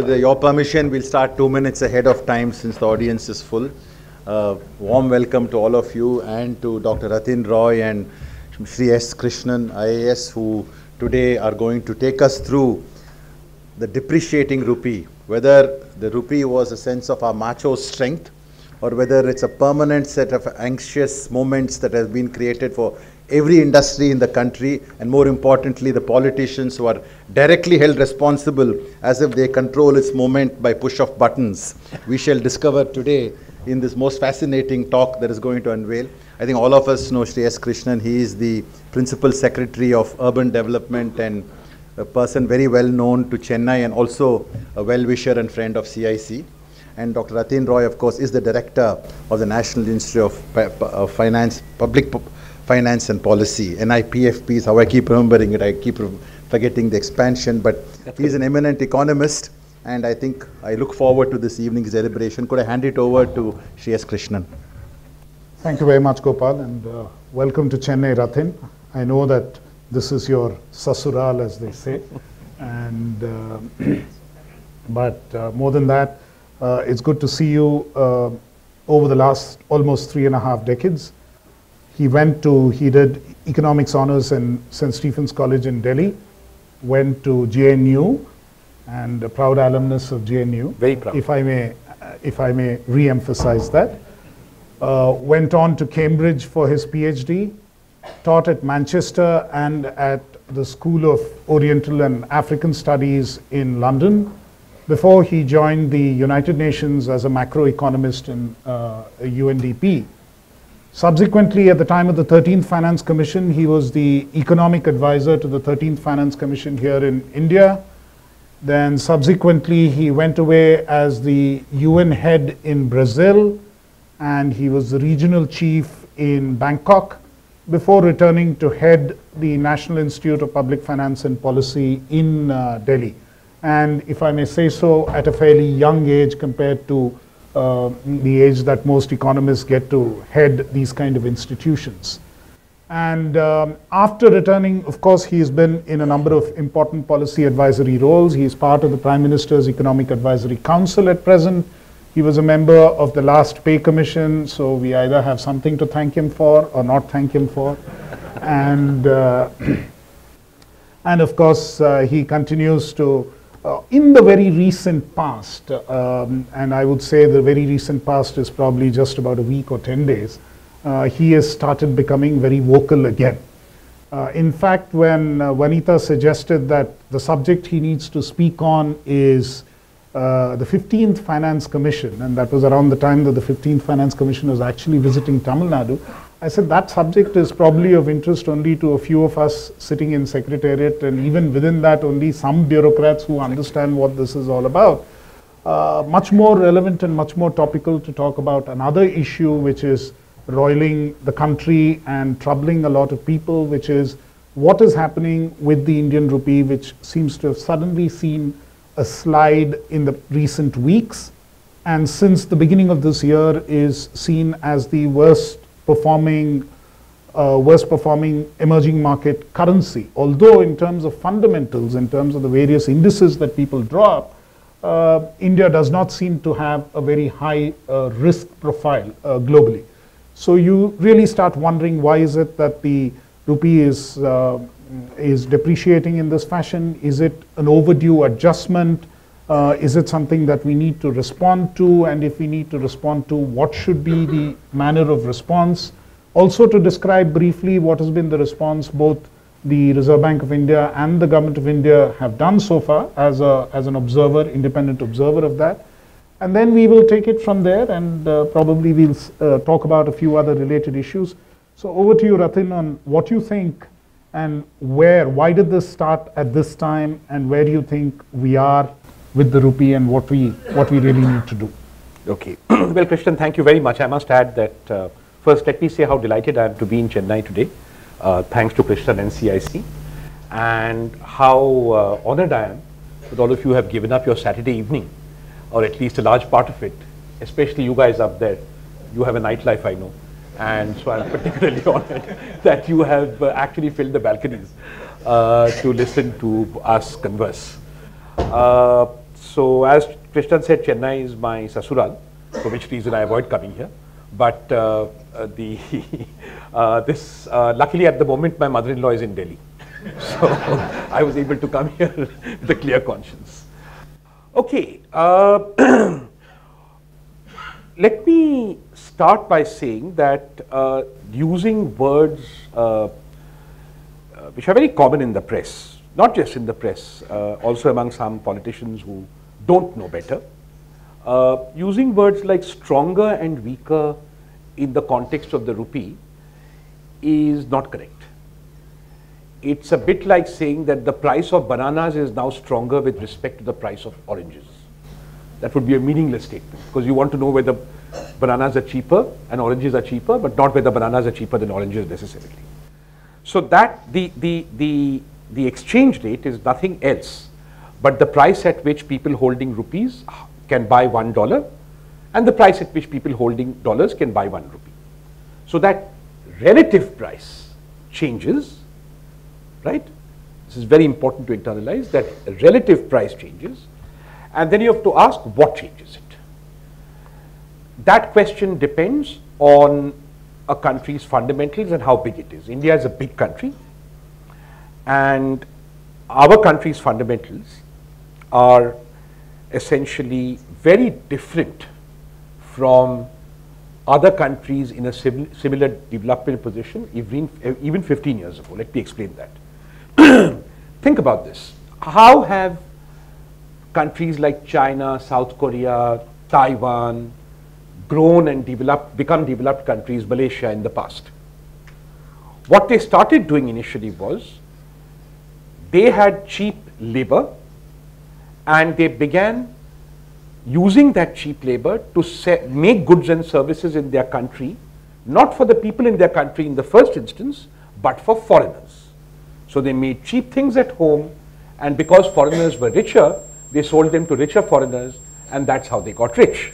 with your permission, we'll start 2 minutes ahead of time since the audience is full. Warm welcome to all of you and to Dr. Rathin Roy and Shri S. Krishnan, IAS, who today are going to take us through the depreciating rupee, whether the rupee was a sense of our macho strength or whether it's a permanent set of anxious moments that have been created for every industry in the country, and more importantly, the politicians who are directly held responsible as if they control its moment by push of buttons. We shall discover today in this most fascinating talk that is going to unveil. I think all of us know Shri S. Krishnan. He is the Principal Secretary of Urban Development and a person very well known to Chennai and also a well-wisher and friend of CIC. And Dr. Rathin Roy, of course, is the Director of the National Institute of Finance, Public Finance and Policy. NIPFP is how I keep remembering it. I keep forgetting the expansion, but he's an eminent economist, and I think I look forward to this evening's deliberation. Could I hand it over to Shri S. Krishnan? Thank you very much, Gopal, and welcome to Chennai, Rathin. I know that this is your sasural, as they say, and but more than that, it's good to see you over the last almost 3.5 decades. He did economics honors in St. Stephen's College in Delhi, went to JNU, and a proud alumnus of JNU. Very proud. If I may re-emphasize that. Went on to Cambridge for his PhD, taught at Manchester and at the School of Oriental and African Studies in London, before he joined the United Nations as a macroeconomist in UNDP. Subsequently, at the time of the 13th Finance Commission, he was the economic advisor to the 13th Finance Commission here in India. Then subsequently, he went away as the UN head in Brazil, and he was the regional chief in Bangkok before returning to head the National Institute of Public Finance and Policy in Delhi. And if I may say so, at a fairly young age compared to the age that most economists get to head these kind of institutions. And after returning, of course, he has been in a number of important policy advisory roles. He is part of the Prime Minister's Economic Advisory Council at present. He was a member of the last Pay Commission, so we either have something to thank him for or not thank him for. And of course, he continues to in the very recent past, and I would say the very recent past is probably just about a week or 10 days, he has started becoming very vocal again. In fact, when Vanita suggested that the subject he needs to speak on is the 15th Finance Commission, and that was around the time that the 15th Finance Commission was actually visiting Tamil Nadu, I said that subject is probably of interest only to a few of us sitting in Secretariat, and even within that only some bureaucrats who understand what this is all about. Much more relevant and much more topical to talk about another issue which is roiling the country and troubling a lot of people, which is what is happening with the Indian rupee, which seems to have suddenly seen a slide in the recent weeks, and since the beginning of this year is seen as the worst performing emerging market currency. Although in terms of fundamentals, in terms of the various indices that people draw up, India does not seem to have a very high risk profile globally. So you really start wondering, why is it that the rupee is depreciating in this fashion? Is it an overdue adjustment? Is it something that we need to respond to? And if we need to respond to, what should be the manner of response? Also to describe briefly what has been the response both the Reserve Bank of India and the Government of India have done so far as an observer, independent observer of that. And then we will take it from there, and probably we'll talk about a few other related issues. So over to you, Rathin, on what you think and why did this start at this time, and where do you think we are with the rupee and what we really need to do. Okay. Well, Krishnan, thank you very much. I must add that first let me say how delighted I am to be in Chennai today, thanks to Krishnan and CIC, and how honored I am that all of you have given up your Saturday evening, or at least a large part of it, especially you guys up there. You have a nightlife, I know, and so I'm particularly honored that you have actually filled the balconies to listen to us converse. So as Krishnan said, Chennai is my sasural, for which reason I avoid coming here. But luckily at the moment my mother-in-law is in Delhi. So I was able to come here with a clear conscience. Okay, let me start by saying that using words which are very common in the press, not just in the press, also among some politicians who don't know better, using words like stronger and weaker in the context of the rupee is not correct. It's a bit like saying that the price of bananas is now stronger with respect to the price of oranges. That would be a meaningless statement, because you want to know whether bananas are cheaper and oranges are cheaper, but not whether bananas are cheaper than oranges necessarily. So that the exchange rate is nothing else but the price at which people holding rupees can buy $1 and the price at which people holding dollars can buy 1 rupee. So that relative price changes, right? This is very important to internalize, that relative price changes, and then you have to ask what changes it. That question depends on a country's fundamentals and how big it is. India is a big country, and our country's fundamentals are essentially very different from other countries in a similar development position even 15 years ago. Let me explain that. Think about this. How have countries like China, South Korea, Taiwan grown and become developed countries, Malaysia, in the past? What they started doing initially was they had cheap labor, and they began using that cheap labor to make goods and services in their country, not for the people in their country in the first instance, but for foreigners. So they made cheap things at home, and because foreigners were richer, they sold them to richer foreigners, and that's how they got rich.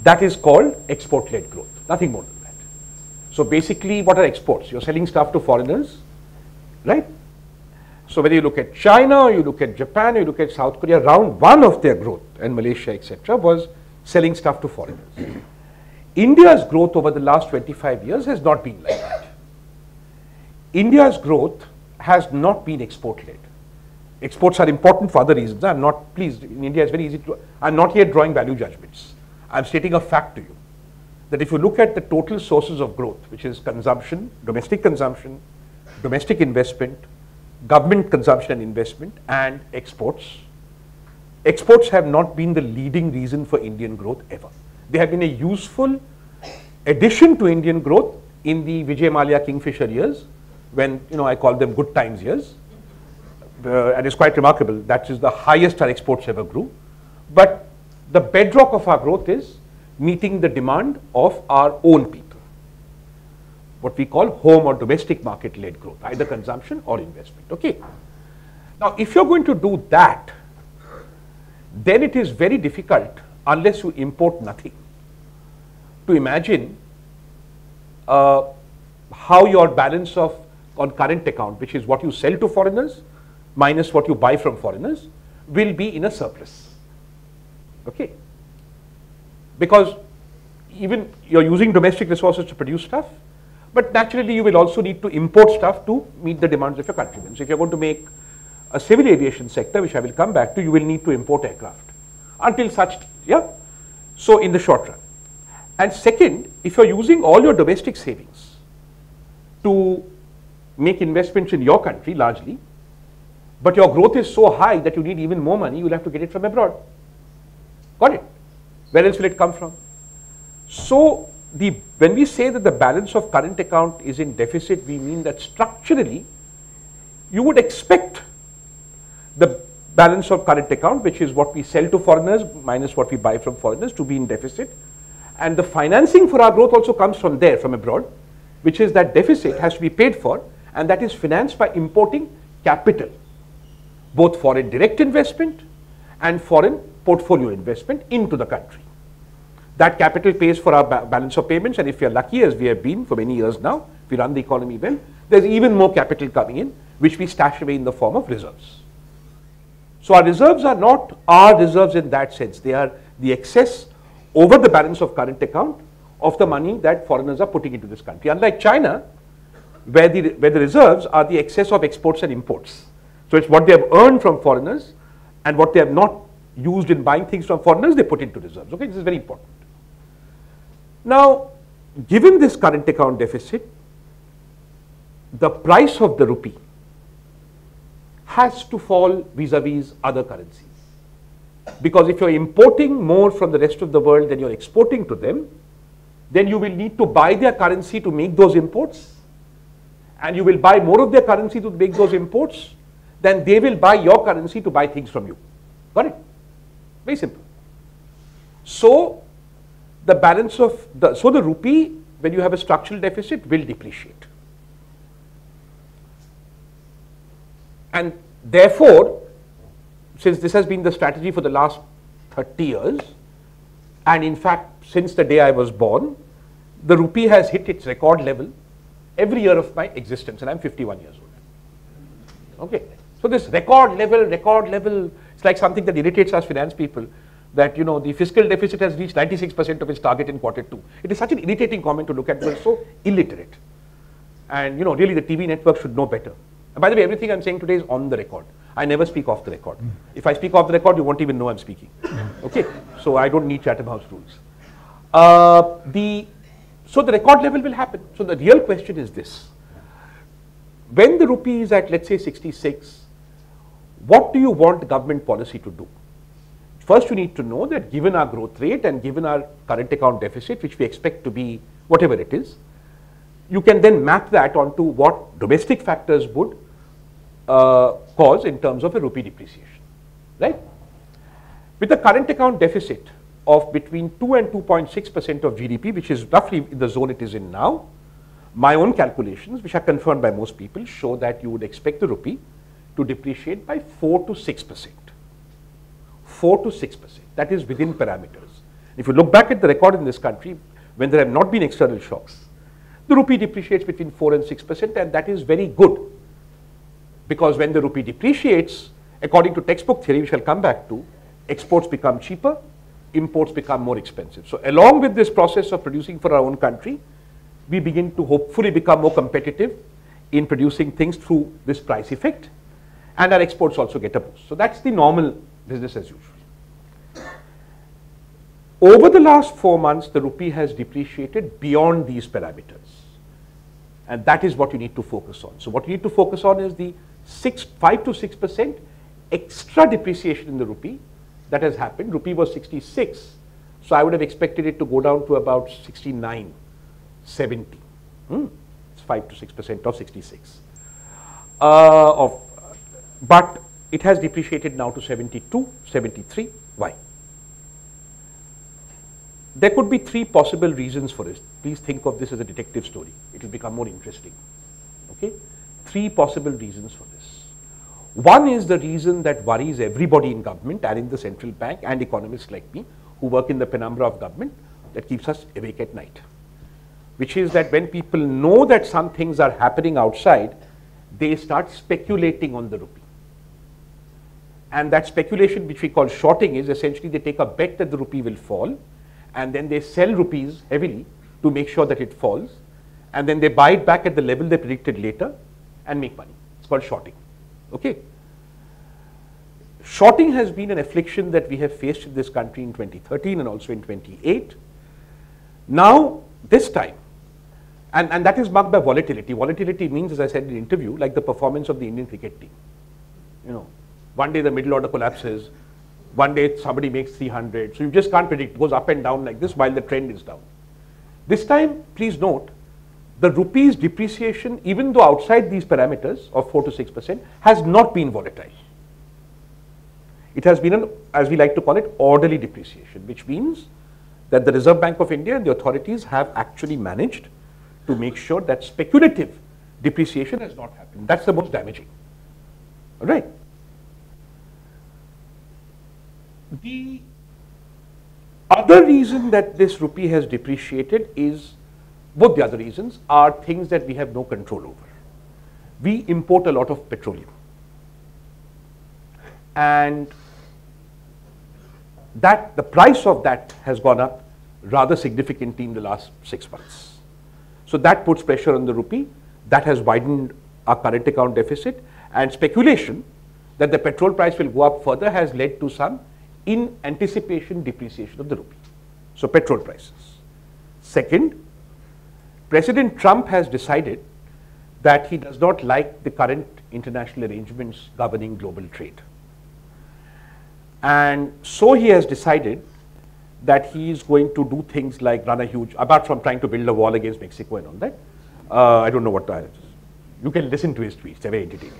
That is called export-led growth, nothing more than that. So basically, what are exports? You're selling stuff to foreigners, right? So whether you look at China, or you look at Japan, or you look at South Korea, round one of their growth, and Malaysia, etc., was selling stuff to foreigners. India's growth over the last 25 years has not been like that. India's growth has not been export-led. Exports are important for other reasons. I'm not pleased. In India, it's very easy to. I'm not here drawing value judgments. I'm stating a fact to you that if you look at the total sources of growth, which is consumption, domestic investment, government consumption and investment, and exports, exports have not been the leading reason for Indian growth ever. They have been a useful addition to Indian growth in the Vijay Mallya Kingfisher years, when I call them good times years, and it's quite remarkable. That is the highest our exports ever grew. But the bedrock of our growth is meeting the demand of our own people, what we call home or domestic market-led growth, either consumption or investment. Okay. Now, if you're going to do that, then it is very difficult, unless you import nothing, to imagine how your balance on current account, which is what you sell to foreigners minus what you buy from foreigners, will be in a surplus. Okay. Because even you're using domestic resources to produce stuff, but naturally you will also need to import stuff to meet the demands of your countrymen. So if you're going to make a civil aviation sector, which I will come back to, you will need to import aircraft until such, yeah. So in the short run. And second, if you're using all your domestic savings to make investments in your country largely, but your growth is so high that you need even more money, you'll have to get it from abroad. Got it? Where else will it come from? So when we say that the balance of current account is in deficit, we mean that structurally you would expect the balance of current account, which is what we sell to foreigners minus what we buy from foreigners, to be in deficit. And the financing for our growth also comes from there, from abroad, which is that deficit has to be paid for, and that is financed by importing capital, both foreign direct investment and foreign portfolio investment into the country. That capital pays for our balance of payments, and if we are lucky, as we have been for many years now, if we run the economy well, there's even more capital coming in, which we stash away in the form of reserves. So our reserves are not our reserves in that sense. They are the excess over the balance of current account of the money that foreigners are putting into this country. Unlike China, where the reserves are the excess of exports and imports. So it's what they have earned from foreigners, and what they have not used in buying things from foreigners, they put into reserves. Okay, this is very important. Now, given this current account deficit, the price of the rupee has to fall vis-a-vis other currencies. Because if you're importing more from the rest of the world than you're exporting to them, then you will need to buy their currency to make those imports, and you will buy more of their currency to make those imports than they will buy your currency to buy things from you. Got it? Very simple. So the balance of the rupee, when you have a structural deficit, will depreciate. And therefore, since this has been the strategy for the last 30 years, and in fact since the day I was born, the rupee has hit its record level every year of my existence, and I'm 51 years old. Okay, so this record level, it's like something that irritates us finance people, that the fiscal deficit has reached 96% of its target in Q2. It is such an irritating comment to look at, because it's so illiterate. And really the TV network should know better. And by the way, everything I'm saying today is on the record. I never speak off the record. If I speak off the record, you won't even know I'm speaking. Okay, so I don't need Chatham House rules. So the record level will happen. So the real question is this: when the rupee is at, let's say, 66, what do you want government policy to do? First, you need to know that given our growth rate and given our current account deficit, which we expect to be whatever it is, you can then map that onto what domestic factors would cause in terms of a rupee depreciation, right? With the current account deficit of between 2 and 2.6% of GDP, which is roughly in the zone it is in now, my own calculations, which are confirmed by most people, show that you would expect the rupee to depreciate by 4 to 6%. 4 to 6%. That is within parameters. If you look back at the record in this country, when there have not been external shocks, the rupee depreciates between 4 and 6%, and that is very good. Because when the rupee depreciates, according to textbook theory, we shall come back to, exports become cheaper, imports become more expensive. So along with this process of producing for our own country, we begin to hopefully become more competitive in producing things through this price effect, and our exports also get a boost. So that's the normal business as usual. Over the last 4 months, the rupee has depreciated beyond these parameters, and that is what you need to focus on. So what you need to focus on is the 5 to 6% extra depreciation in the rupee that has happened. Rupee was 66, so I would have expected it to go down to about 69, 70. It's 5 to 6% of 66. But it has depreciated now to 72, 73. Why? There could be 3 possible reasons for this. Please think of this as a detective story. It will become more interesting. Okay? 3 possible reasons for this. One is the reason that worries everybody in government and in the central bank and economists like me who work in the penumbra of government, that keeps us awake at night, which is that when people know that some things are happening outside, they start speculating on the rupee. And that speculation, which we call shorting, is essentially they take a bet that the rupee will fall, and then they sell rupees heavily to make sure that it falls, and then they buy it back at the level they predicted later and make money. It's called shorting. Okay. Shorting has been an affliction that we have faced in this country in 2013 and also in 28. Now, this time, and that is marked by volatility. Volatility means, as I said in the interview, like the performance of the Indian cricket team. One day the middle order collapses, one day somebody makes 300, so you just can't predict. It goes up and down like this while the trend is down. This time, please note, the rupee's depreciation, even though outside these parameters of 4 to 6%, has not been volatile. It has been an, as we like to call it, orderly depreciation, which means that the Reserve Bank of India and the authorities have actually managed to make sure that speculative depreciation has not happened. That's the most damaging. All right. The other reason that this rupee has depreciated is, both the other reasons are things that we have no control over. We import a lot of petroleum. and that the price of that has gone up rather significantly in the last 6 months. So that puts pressure on the rupee. That has widened our current account deficit, and speculation that the petrol price will go up further has led to some in anticipation depreciation of the rupee. So petrol prices. Second, President Trump has decided that he does not like the current international arrangements governing global trade. And so he has decided that he is going to do things like run a huge, apart from trying to build a wall against Mexico and all that, I don't know what that is. You can listen to his tweets, they're very entertaining.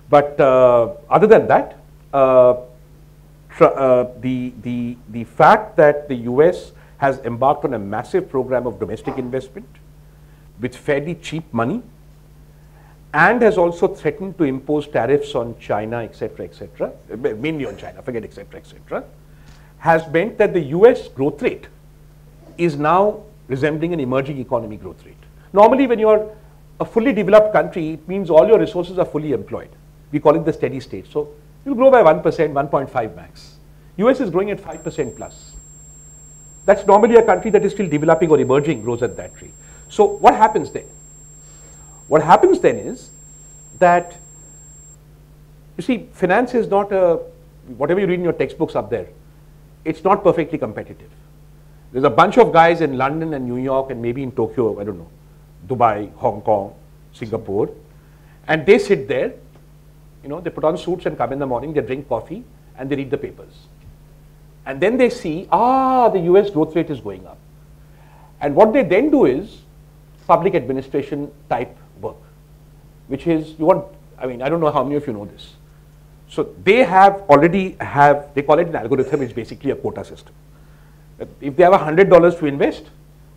But other than that, the fact that the US has embarked on a massive program of domestic investment with fairly cheap money, and has also threatened to impose tariffs on China, etc., mainly on China, forget etc., has meant that the US growth rate is now resembling an emerging economy growth rate. Normally, when you're a fully developed country, it means all your resources are fully employed. We call it the steady state. So you grow by 1%, 1.5 max. US is growing at 5% plus. That's normally a country that is still developing or emerging grows at that rate. So what happens then? What happens then is that, you see, finance is not a, whatever you read in your textbooks up there, it's not perfectly competitive. There's a bunch of guys in London and New York and maybe in Tokyo, I don't know, Dubai, Hong Kong, Singapore, and they sit there, you know, they put on suits and come in the morning, they drink coffee and they read the papers. And then they see, the US growth rate is going up. And what they then do is public administration type work, which is, you want, I mean, I don't know how many of you know this. So they already have, they call it an algorithm, it's basically a quota system. If they have $100 to invest,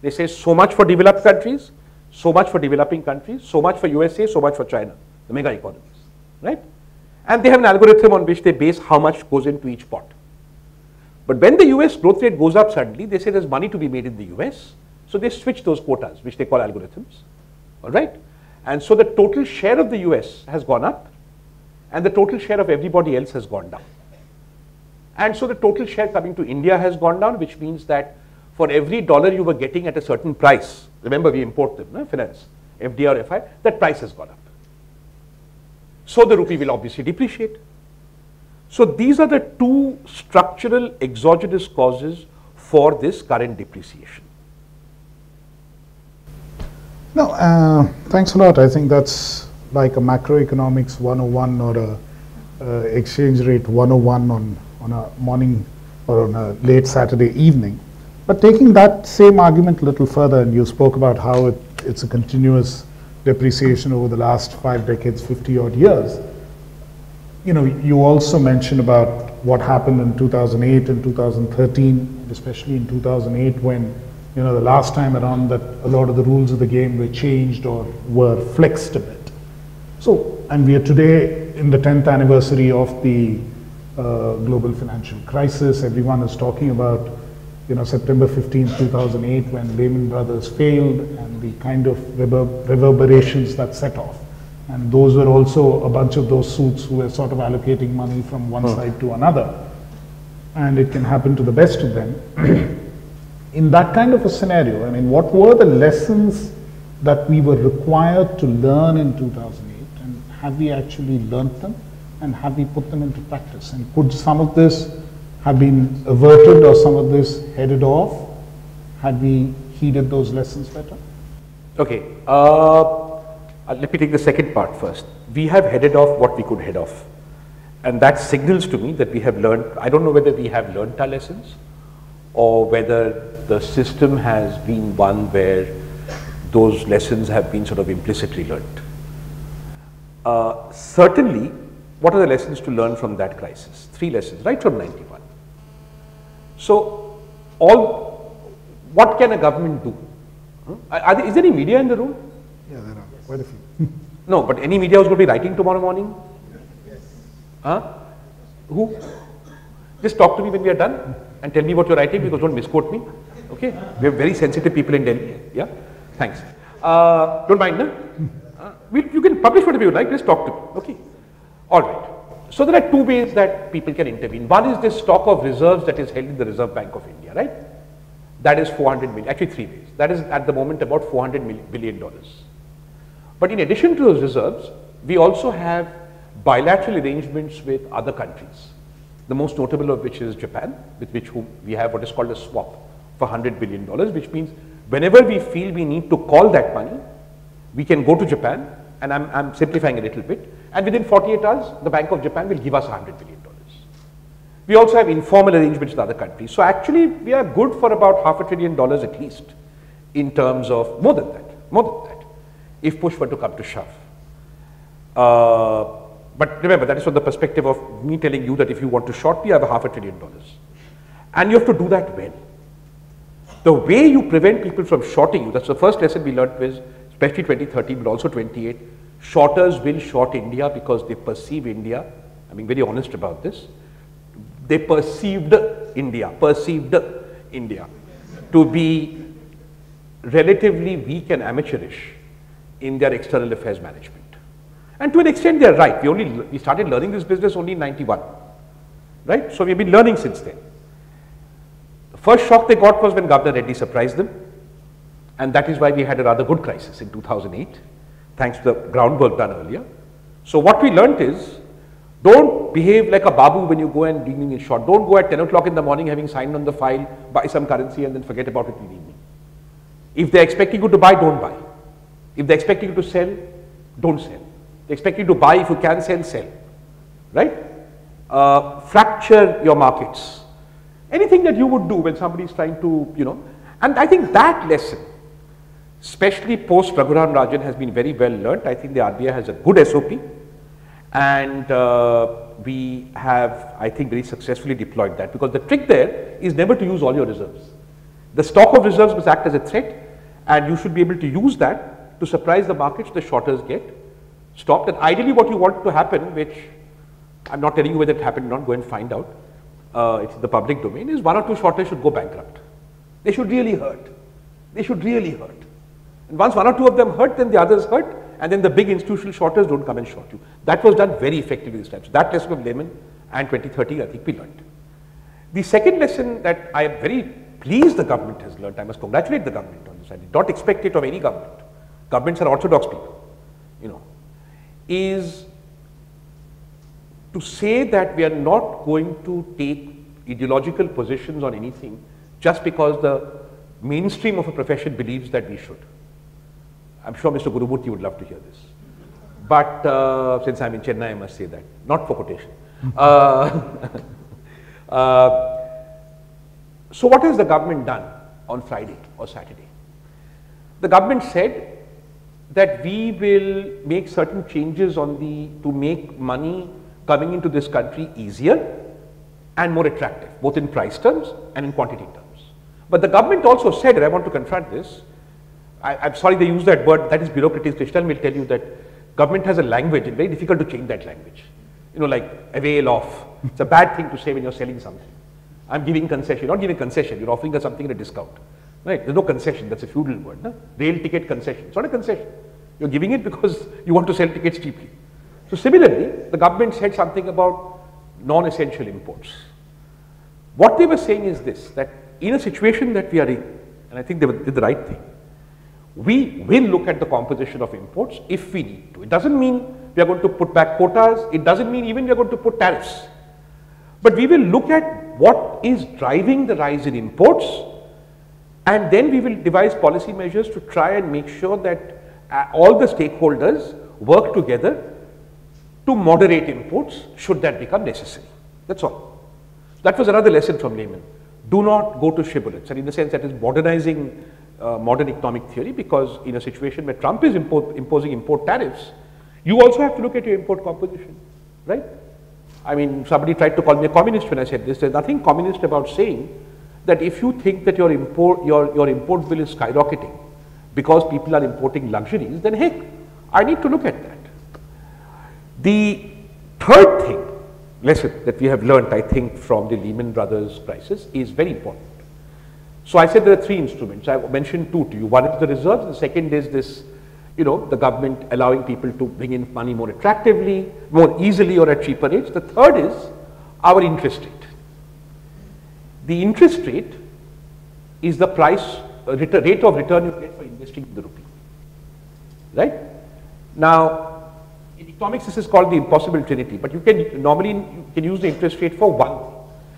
they say so much for developed countries, so much for developing countries, so much for USA, so much for China, the mega economies, right? And they have an algorithm on which they base how much goes into each pot. But when the US growth rate goes up suddenly, they say there's money to be made in the US, so they switch those quotas, which they call algorithms, all right? And so the total share of the US has gone up, and the total share of everybody else has gone down. And so the total share coming to India has gone down, which means that for every dollar you were getting at a certain price, remember we import them, no? Finance, FDI or FI, that price has gone up. So the rupee will obviously depreciate. So these are the two structural exogenous causes for this current depreciation. No, thanks a lot. I think that's like a macroeconomics 101 or a exchange rate 101 on a morning or on a late Saturday evening. But taking that same argument a little further, and you spoke about how it's a continuous depreciation over the last 5 decades, 50 odd years. You know, you also mentioned about what happened in 2008 and 2013, especially in 2008 when, you know, the last time around that a lot of the rules of the game were changed or were flexed a bit. So, and we are today in the 10th anniversary of the global financial crisis. Everyone is talking about, you know, September 15th, 2008, when Lehman Brothers failed and the kind of reverberations that set off. And those were also a bunch of those suits who were sort of allocating money from one side to another. And it can happen to the best of them. In that kind of a scenario, I mean, what were the lessons that we were required to learn in 2008? And have we actually learned them? And have we put them into practice? And could some of this have been averted or some of this headed off had we heeded those lessons better? Okay. Let me take the second part first. We have headed off what we could head off. And that signals to me that we have learned, I don't know whether we have learned our lessons or whether the system has been one where those lessons have been sort of implicitly learned. Certainly, what are the lessons to learn from that crisis? 3 lessons, right from 91. So, what can a government do? Is there any media in the room? Yeah, there are quite a few. No, but any media who's going to be writing tomorrow morning? Yes. Huh? Who? Just talk to me when we are done and tell me what you're writing, because don't misquote me. Okay? We have very sensitive people in Delhi. Yeah? Thanks. Don't mind, no? You can publish whatever you like, just talk to me. Okay? Alright. So there are two ways that people can intervene. One is this stock of reserves that is held in the Reserve Bank of India, right? That is 400 million, actually three ways. That is at the moment about $400 billion. But in addition to those reserves, we also have bilateral arrangements with other countries. The most notable of which is Japan, with which we have what is called a swap for $100 billion, which means whenever we feel we need to call that money, we can go to Japan, and I'm simplifying a little bit, and within 48 hours, the Bank of Japan will give us $100 billion. We also have informal arrangements with other countries. So actually, we are good for about $500 billion at least, in terms of more than that, if push were to come to shove. But remember, that is from the perspective of me telling you that if you want to short me, I have $500 billion. And you have to do that well. The way you prevent people from shorting you, that's the first lesson we learned with, especially 2013, but also 28, shorters will short India because they perceive India, I'm being very honest about this, they perceived India to be relatively weak and amateurish in their external affairs management. And to an extent they are right. We started learning this business only in 91, right? So we've been learning since then. The first shock they got was when Governor Reddy surprised them, and that is why we had a rather good crisis in 2008, thanks to the groundwork done earlier. So what we learnt is, don't behave like a babu when you go and dealing in short. Don't go at 10 o'clock in the morning having signed on the file, buy some currency and then forget about it in the evening. If they're expecting you to buy, don't buy. If they're expecting you to sell, don't sell. They expect you to buy, if you can sell, right? Fracture your markets. Anything that you would do when somebody is trying to, and I think that lesson, especially post Raghuram Rajan, has been very well learnt. I think the RBI has a good SOP, and we have, I think, very successfully deployed that, because the trick there is never to use all your reserves. The stock of reserves must act as a threat, and you should be able to use that to surprise the markets. The shorters get stopped. And ideally what you want to happen, which I'm not telling you whether it happened or not, go and find out, it's in the public domain, is one or two shorters should go bankrupt. They should really hurt. They should really hurt. And once one or two of them hurt, then the others hurt, and then the big institutional shorters don't come and short you. That was done very effectively this time. So that lesson of Lehman and 2013, I think we learned. The second lesson that I am very pleased the government has learned, I must congratulate the government on this, I did not expect it of any government. Governments are orthodox people, is to say that we are not going to take ideological positions on anything just because the mainstream of a profession believes that we should. I'm sure Mr. Gurumurthy would love to hear this. But since I'm in Chennai, I must say that, not for quotation. So what has the government done on Friday or Saturday? The government said that we will make certain changes to make money coming into this country easier and more attractive, both in price terms and in quantity terms. But the government also said, and I want to confront this, I'm sorry they use that word, that is bureaucratic. Krishnan will tell you that government has a language, and very difficult to change that language. Like avail of. It's a bad thing to say when you're selling something. I'm giving concession. You're not giving concession, you're offering us something at a discount. Right? There's no concession, that's a feudal word. No? Rail ticket concession. It's not a concession. You're giving it because you want to sell tickets cheaply. So similarly, the government said something about non-essential imports. What they were saying is this, that in a situation that we are in, and I think they did the right thing, we will look at the composition of imports if we need to. It doesn't mean we are going to put back quotas, it doesn't mean even we are going to put tariffs. But we will look at what is driving the rise in imports, and then we will devise policy measures to try and make sure that all the stakeholders work together to moderate imports should that become necessary. That's all. That was another lesson from Lehman. Do not go to shibboleths, and in the sense that is modernizing modern economic theory, because in a situation where Trump is imposing import tariffs, you also have to look at your import composition, right? I mean, somebody tried to call me a communist when I said this. There's nothing communist about saying that if you think that your import bill is skyrocketing because people are importing luxuries, then heck, I need to look at that. The third lesson that we have learned, I think, from the Lehman Brothers crisis is very important. So I said there are three instruments. I mentioned two to you. One is the reserves, the second is this the government allowing people to bring in money more attractively, more easily or at cheaper rates. The third is our interest rate. The interest rate is the rate of return you get for investing in the rupee, right? Now, in economics this is called the impossible trinity, but you can use the interest rate for one thing.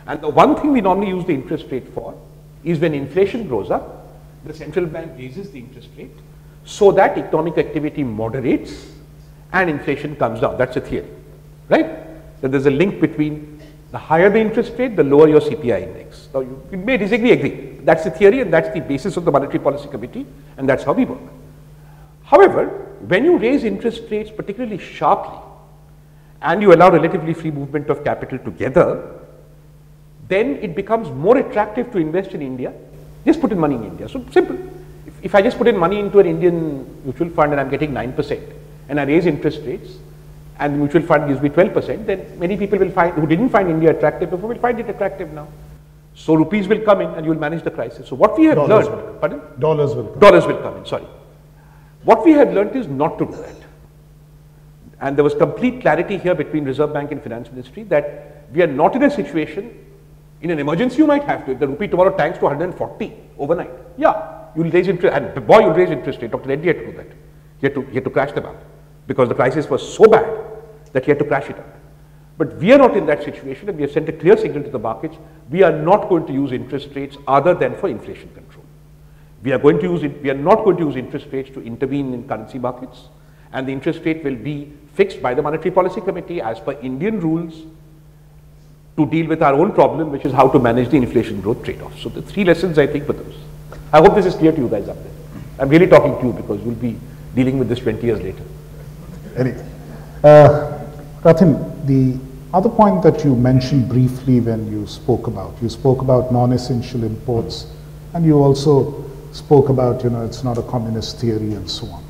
And the one thing we normally use the interest rate for is when inflation grows up, the central bank raises the interest rate so that economic activity moderates and inflation comes down. That's a theory, right? So there's a link between the higher the interest rate, the lower your CPI index. Now you may disagree, agree. That's the theory and that's the basis of the Monetary Policy Committee, and that's how we work. However, when you raise interest rates particularly sharply and you allow relatively free movement of capital together, then it becomes more attractive to invest in India. Just put in money in India. So simple. If I just put in money into an Indian mutual fund and I'm getting 9% and I raise interest rates and the mutual fund gives me 12%, then many people will find, who didn't find India attractive before, will find it attractive now. So rupees will come in and you will manage the crisis. So what we have learned, pardon? Dollars will come. Dollars will come in, sorry. What we have learned is not to do that. And there was complete clarity here between Reserve Bank and Finance Ministry that we are not in a situation. In an emergency, you might have to. If the rupee tomorrow tanks to 140 overnight, yeah, you will raise interest, and boy, you'll raise interest rate. Dr. Reddy had to do that. He had to crash the bank because the crisis was so bad that he had to crash it out. But we are not in that situation, and we have sent a clear signal to the markets. We are not going to use interest rates other than for inflation control. We are going to use it. We are not going to use interest rates to intervene in currency markets, and the interest rate will be fixed by the Monetary Policy Committee as per Indian rules, to deal with our own problem, which is how to manage the inflation growth trade-off. So the three lessons I think were those. I hope this is clear to you guys up there. I'm really talking to you because you'll be dealing with this 20 years later. Anyway, Rathin, the other point that you mentioned briefly when you spoke about non-essential imports, and you also spoke about, it's not a communist theory and so on.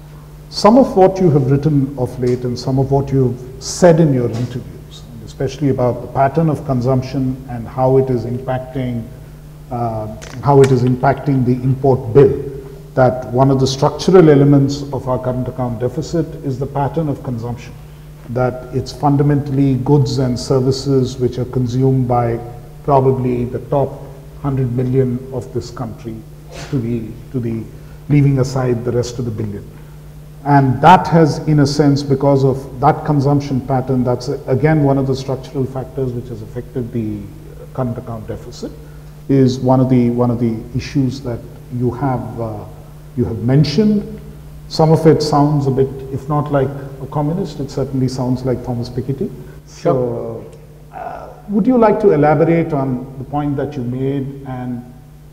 Some of what you have written of late and some of what you've said in your interviews, especially about the pattern of consumption and how it is impacting the import bill, that one of the structural elements of our current account deficit is the pattern of consumption, that it's fundamentally goods and services which are consumed by probably the top 100 million of this country, to the leaving aside the rest of the billion. And that has, in a sense, because of that consumption pattern, that's again one of the structural factors which has affected the current account deficit, is one of the issues that you have mentioned. Some of it sounds a bit, if not like a communist, it certainly sounds like Thomas Piketty. So, would you like to elaborate on the point that you made, and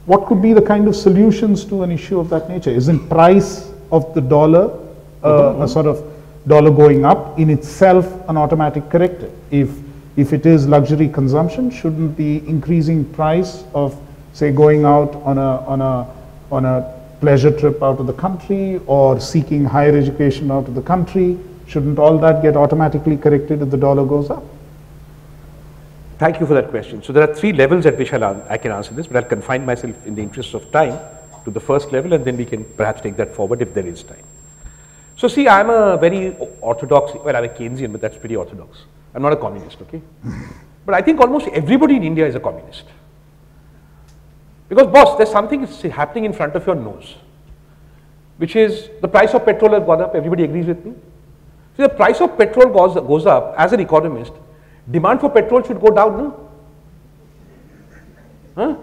what could be the kind of solutions to an issue of that nature? Isn't price of the dollar a sort of dollar going up in itself an automatic corrective? If it is luxury consumption, shouldn't the increasing price of, say, going out on a pleasure trip out of the country or seeking higher education out of the country, shouldn't all that get automatically corrected if the dollar goes up? Thank you for that question. So there are three levels at which I can answer this, but I'll confine myself in the interest of time to the first level, and then we can perhaps take that forward if there is time. So see, I'm a very orthodox, well, I'm a Keynesian, but that's pretty orthodox. I'm not a communist, okay? But I think almost everybody in India is a communist. Because boss, there's something happening in front of your nose, which is the price of petrol has gone up. Everybody agrees with me? See, the price of petrol goes up. As an economist, demand for petrol should go down, no? Huh?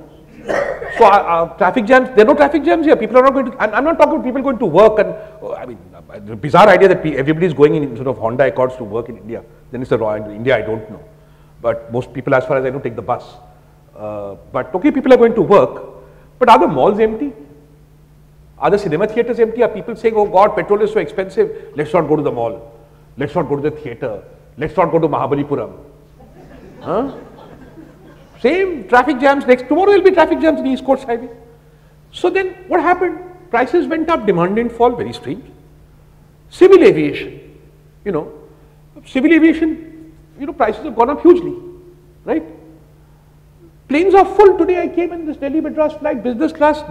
So traffic jams, there are no traffic jams here. People are not going to, I'm not talking about people going to work, and I mean, the bizarre idea that everybody is going in sort of Honda Accords to work in India. Then it's a raw, in India I don't know. But most people, as far as I know, take the bus. But okay, people are going to work, but are the malls empty? Are the cinema theatres empty? Are people saying, oh God, petrol is so expensive, let's not go to the mall, let's not go to the theatre, let's not go to Mahabalipuram? Huh? Same traffic jams, tomorrow there will be traffic jams in the East Coast Highway. So then what happened? Prices went up, demand didn't fall, very strange. Civil aviation, civil aviation, prices have gone up hugely, right? Planes are full. Today I came in this Delhi Madras flight, business class,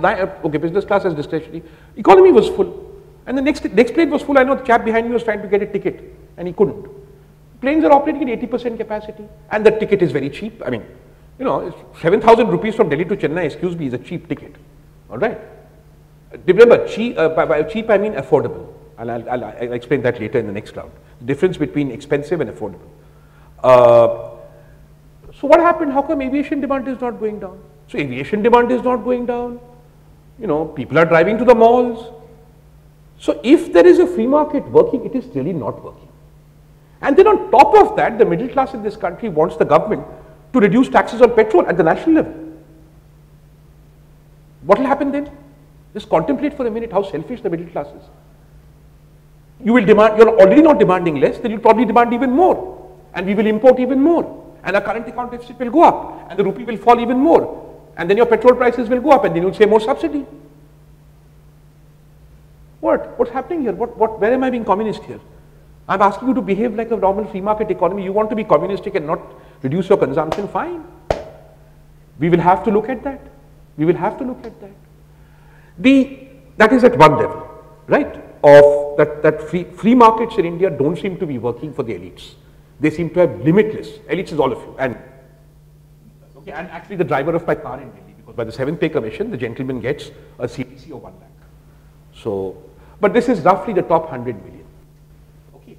okay, business class is discretionary. Economy was full. And the next plane was full. I know the chap behind me was trying to get a ticket and he couldn't. Planes are operating at 80% capacity and the ticket is very cheap. I mean, you know, 7,000 rupees from Delhi to Chennai, excuse me, is a cheap ticket. All right. Remember, cheap, by cheap I mean affordable. I'll explain that later in the next round. The difference between expensive and affordable. So what happened? How come aviation demand is not going down? So aviation demand is not going down. You know, people are driving to the malls. So if there is a free market working, it is really not working. And then on top of that, the middle class in this country wants the government to reduce taxes on petrol at the national level. What will happen then? Just contemplate for a minute how selfish the middle class is. You will demand, you're already not demanding less, then you'll probably demand even more. And we will import even more. And our current account deficit will go up. And the rupee will fall even more. And then your petrol prices will go up and then you'll say more subsidy. What? What's happening here? Where am I being communist here? I'm asking you to behave like a normal free market economy. You want to be communistic and not reduce your consumption? Fine. We will have to look at that. We will have to look at that. That is at one level, right? Of that free markets in India don't seem to be working for the elites. They seem to have limitless. Elites is all of you. And okay, and actually the driver of my car in Delhi, because by the 7th pay commission, the gentleman gets a CTC of 1 lakh. So, but this is roughly the top 100 million. Okay.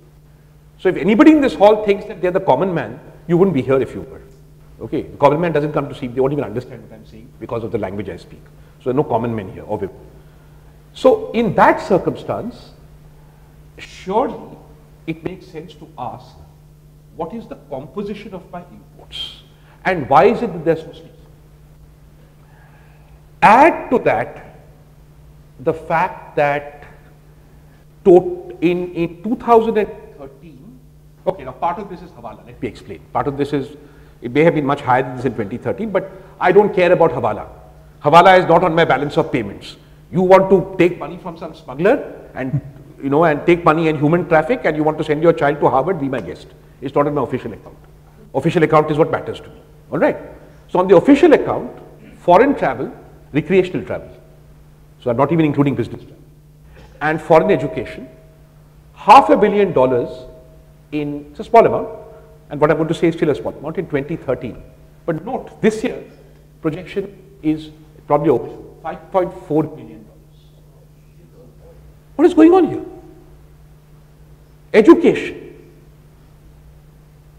So if anybody in this hall thinks that they're the common man, you wouldn't be here if you were. Okay. The common man doesn't come to see, they won't even understand what I'm saying because of the language I speak. So there are no common men here, obviously. So in that circumstance, surely it makes sense to ask, what is the composition of my imports? And why is it that they're so steep? Add to that the fact that in 2013, okay, now part of this is Hawala, let me explain. Part of this is, it may have been much higher than this in 2013, but I don't care about Hawala. Hawala is not on my balance of payments. You want to take money from some smuggler and, you know, and take money in human traffic and you want to send your child to Harvard, be my guest. It's not on my official account. Official account is what matters to me. All right. So on the official account, foreign travel, recreational travel. So I'm not even including business travel. And foreign education, $500 million in, it's a small amount, and what I'm going to say is still a small amount in 2013. But note, this year, projection is probably over $5.4 million. What is going on here? Education.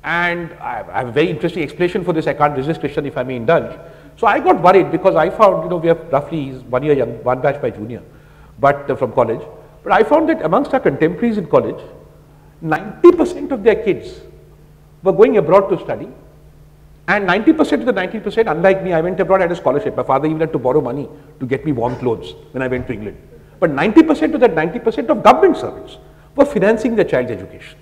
And I have a very interesting explanation for this. I can't resist, Krishnan, if I may indulge. So I got worried because I found, you know, we are roughly 1 year young, one batch by junior, but from college. But I found that amongst our contemporaries in college, 90% of their kids were going abroad to study. And 90% of the 90%, unlike me, I went abroad, I had a scholarship. My father even had to borrow money to get me warm clothes when I went to England. But 90% of that 90% of government servants were financing their child's education.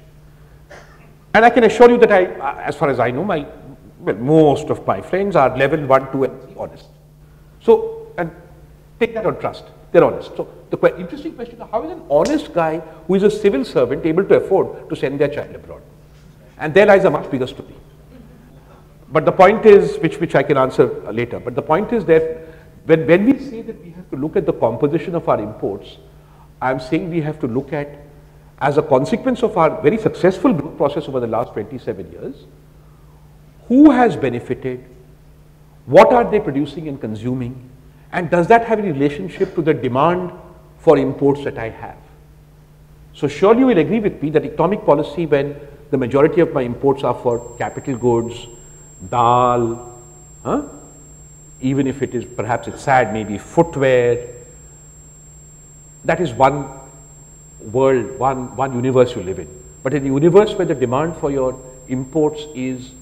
And I can assure you that as far as I know, most of my friends are level 1, 2 and 3 honest. So, and take that on trust, they're honest. So the interesting question is, how is an honest guy who is a civil servant able to afford to send their child abroad? And there lies a much bigger story. But the point is, which I can answer later, but the point is that when we say that we have to look at the composition of our imports, I'm saying we have to look at, as a consequence of our very successful growth process over the last 27 years, who has benefited, what are they producing and consuming, and does that have any relationship to the demand for imports that I have? So surely you will agree with me that economic policy, when the majority of my imports are for capital goods, dal, even if it is, perhaps it's sad, maybe footwear, that is one world, one universe you live in. But in the universe where the demand for your imports is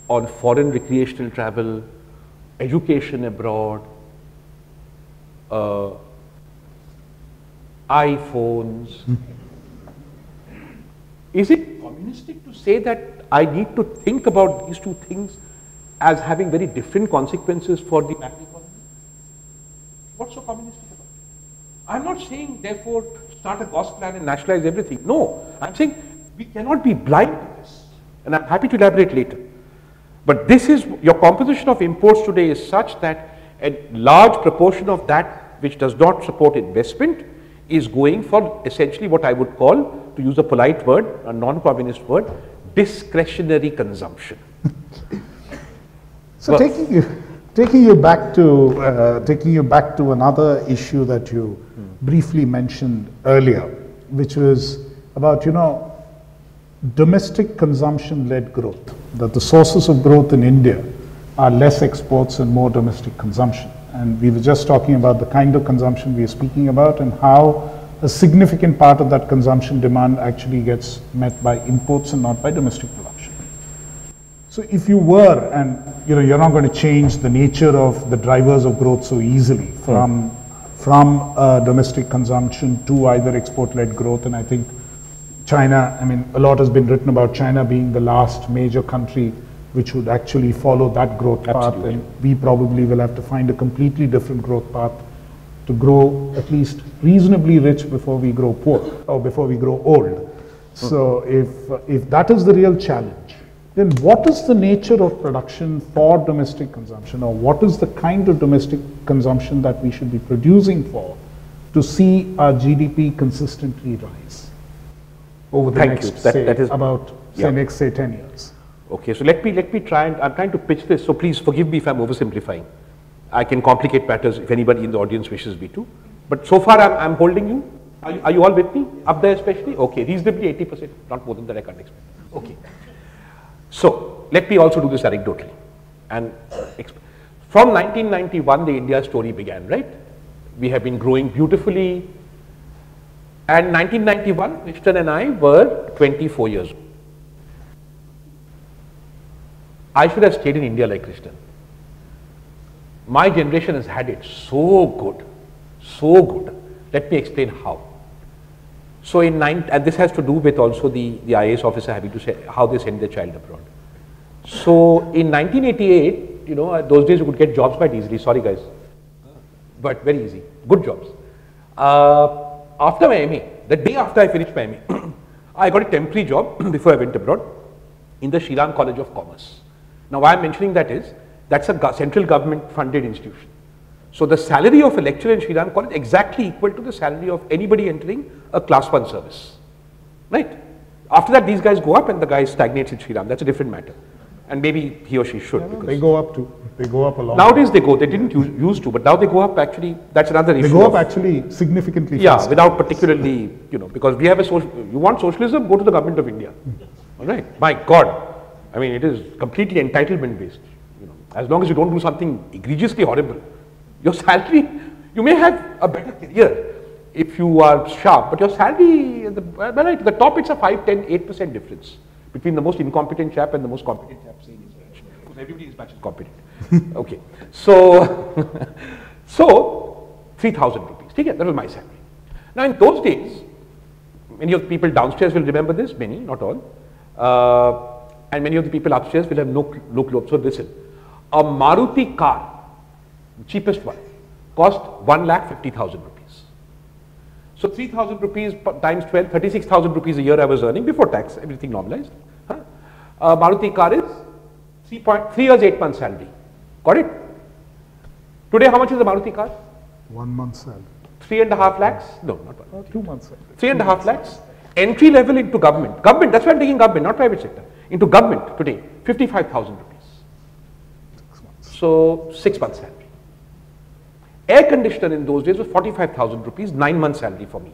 on foreign recreational travel, education abroad, iPhones, is it communistic to say that I need to think about these two things as having very different consequences for the macroeconomy? What's so communistic about it? I'm not saying, therefore, start a cost plan and nationalize everything. No, I'm saying we cannot be blind to this. And I'm happy to elaborate later. But this is, your composition of imports today is such that a large proportion of that which does not support investment is going for essentially what I would call, to use a polite word, a non-communist word, discretionary consumption. So taking you back to another issue that you briefly mentioned earlier, which was about, you know, domestic consumption-led growth, that the sources of growth in India are less exports and more domestic consumption. And we were just talking about the kind of consumption we are speaking about and how a significant part of that consumption demand actually gets met by imports and not by domestic production. So if you were, and you know, you're not going to change the nature of the drivers of growth so easily from domestic consumption to either export-led growth, and I think China, I mean, a lot has been written about China being the last major country which would actually follow that growth path, and we probably will have to find a completely different growth path to grow at least reasonably rich before we grow poor or before we grow old. So if that is the real challenge, then what is the nature of production for domestic consumption, or what is the kind of domestic consumption that we should be producing for to see our GDP consistently rise over the next, next, say, 10 years? Okay, so let me try, and I'm trying to pitch this, so please forgive me if I'm oversimplifying. I can complicate matters if anybody in the audience wishes me to. But so far I'm holding you. Are you all with me? Up there especially? Okay, reasonably 80%, not more than that I can't expect. Okay. So let me also do this anecdotally. And from 1991 the India story began, right? We have been growing beautifully. And 1991, Krishnan and I were 24 years old. I should have stayed in India like Krishnan. My generation has had it so good, so good. Let me explain how. So and this has to do with also the IAS officer having to say how they send their child abroad. So in 1988, you know, those days you could get jobs quite easily, sorry guys, but very easy, good jobs. After my MA, the day after I finished my MA, I got a temporary job before I went abroad in the Shriram College of Commerce. Now why I'm mentioning that is, that's a central government funded institution. So the salary of a lecturer in Shriram College exactly equal to the salary of anybody entering a class 1 service, right? After that these guys go up and the guy stagnates in Shriram, that's a different matter. And maybe he or she should. Yeah, they go up too. They go up a lot. Nowadays they didn't used to, but now they go up actually, that's another issue. They go up actually significantly faster. Without particularly, you know, because we have you want socialism, go to the government of India. All right, my God. I mean, it is completely entitlement based. You know, as long as you don't do something egregiously horrible, your salary, you may have a better career if you are sharp, but your salary, at the top, it's a 5, 10, 8% difference between the most incompetent chap and the most competent chap saying his ranch. Because everybody is much as competent. Okay, so, so 3,000 rupees. Okay, that was my salary. Now in those days, many of the people downstairs will remember this, many, not all. And many of the people upstairs will have no clue. So listen, a Maruti car, the cheapest one, cost 1,50,000 rupees. So 3,000 rupees times 12, 36,000 rupees a year I was earning before tax, everything normalized. A Maruti car is 3 years, 8 months salary. Got it? Today how much is a Maruti car? 1 month's salary. 3.5 lakhs? No, not 1. 2 months salary. 3.5 lakhs. Entry level into government. Government, that's why I'm taking government, not private sector. Into government today, 55,000 rupees. 6 months. So 6 months salary. Air conditioner in those days was 45,000 rupees, 9 months salary for me.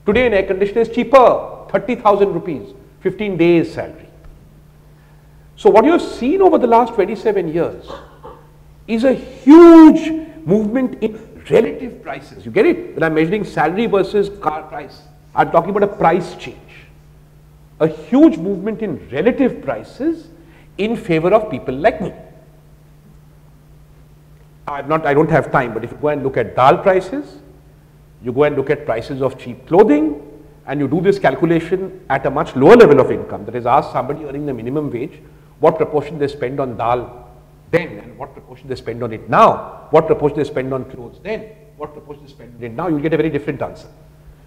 Today an air conditioner is cheaper, 30,000 rupees, 15 days salary. So what you have seen over the last 27 years is a huge movement in relative prices. You get it? When I'm measuring salary versus car price, I'm talking about a price change. A huge movement in relative prices in favor of people like me. I don't have time, but if you go and look at dal prices, you go and look at prices of cheap clothing, and you do this calculation at a much lower level of income, that is, ask somebody earning the minimum wage what proportion they spend on dal then, and what proportion they spend on it now, what proportion they spend on clothes then, what proportion they spend on it now, you'll get a very different answer.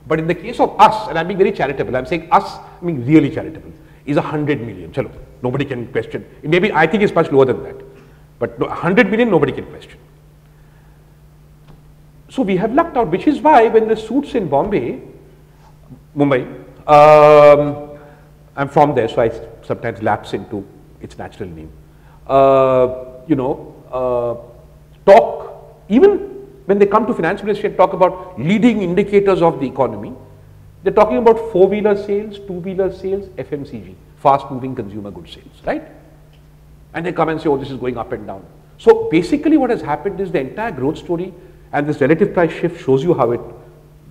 But in the case of us, and I'm being very charitable, I'm saying us, I mean really charitable, is 100 million. Chalo, nobody can question. Maybe I think it's much lower than that. But 100 million, nobody can question. So we have lucked out, which is why when the suits in Mumbai, I'm from there, so I sometimes lapse into its natural name. Talk, even when they come to finance ministry and talk about leading indicators of the economy, they're talking about four-wheeler sales, two-wheeler sales, FMCG, fast-moving consumer goods sales, right? And they come and say, oh, this is going up and down. So basically what has happened is the entire growth story and this relative price shift shows you how it,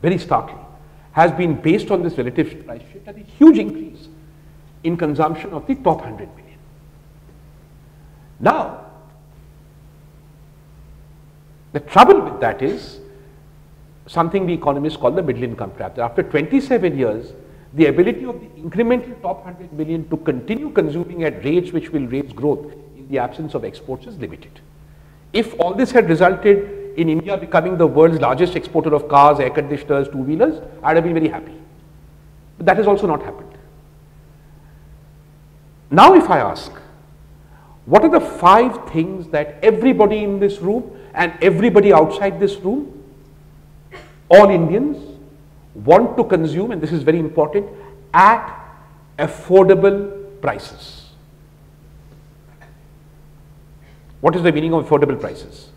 very starkly, has been based on this relative price shift and a huge increase in consumption of the top 100 million. Now, the trouble with that is something we economists call the middle income trap. After 27 years, the ability of the incremental top 100 million to continue consuming at rates which will raise growth in the absence of exports is limited. If all this had resulted in India becoming the world's largest exporter of cars, air conditioners, two-wheelers, I'd have been very happy. But that has also not happened. Now if I ask, what are the 5 things that everybody in this room and everybody outside this room, all Indians, want to consume, and this is very important, at affordable prices? What is the meaning of affordable prices?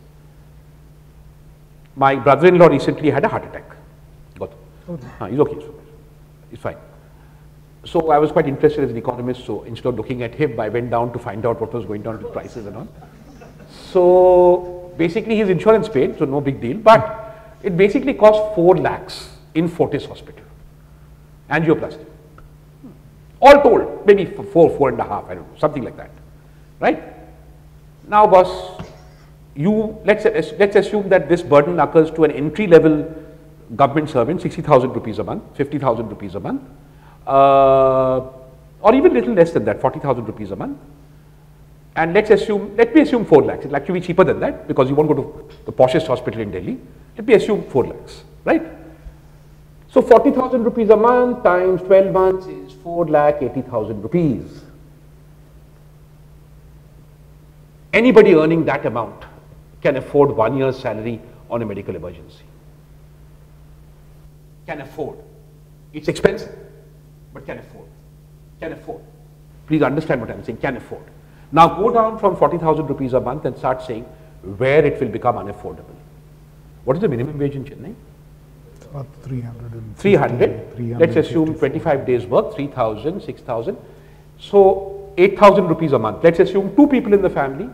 My brother-in-law recently had a heart attack. He's okay, he's fine. So I was quite interested as an economist, so instead of looking at him, I went down to find out what was going on with prices and all. So basically his insurance paid, so no big deal, but it basically cost 4 lakhs in Fortis Hospital, angioplasty. All told, maybe 4.5, I don't know, something like that, right? Now boss, let's assume that this burden occurs to an entry-level government servant, 60,000 rupees a month, 50,000 rupees a month, or even little less than that, 40,000 rupees a month. And let me assume 4 lakhs. It'll actually be cheaper than that because you won't go to the poshest hospital in Delhi. Let me assume 4 lakhs, right? So 40,000 rupees a month times 12 months is 4,80,000 rupees. Anybody earning that amount can afford 1 year's salary on a medical emergency. Can afford. It's expensive, but can afford. Can afford. Please understand what I'm saying, can afford. Now go down from 40,000 rupees a month and start saying where it will become unaffordable. What is the minimum wage in Chennai? About 300. Let's assume 25 days work, 3,000, 6,000. So 8,000 rupees a month. Let's assume 2 people in the family,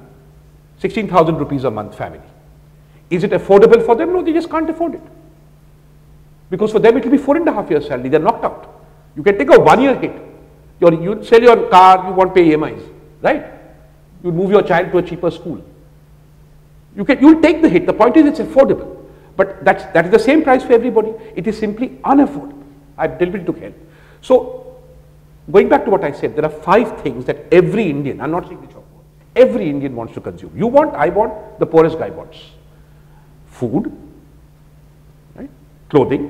16,000 rupees a month family. Is it affordable for them? No, they just can't afford it. Because for them it will be 4.5 years salary, they're knocked out. You can take a 1 year hit. You sell your car, you won't pay EMIs, right? You move your child to a cheaper school. You'll take the hit. The point is it's affordable. But that is the same price for everybody. It is simply unaffordable. I've deliberately took help. So, going back to what I said, there are 5 things that every Indian, I'm not saying which of one, every Indian wants to consume. You want, I want, the poorest guy wants. Food, right? Clothing,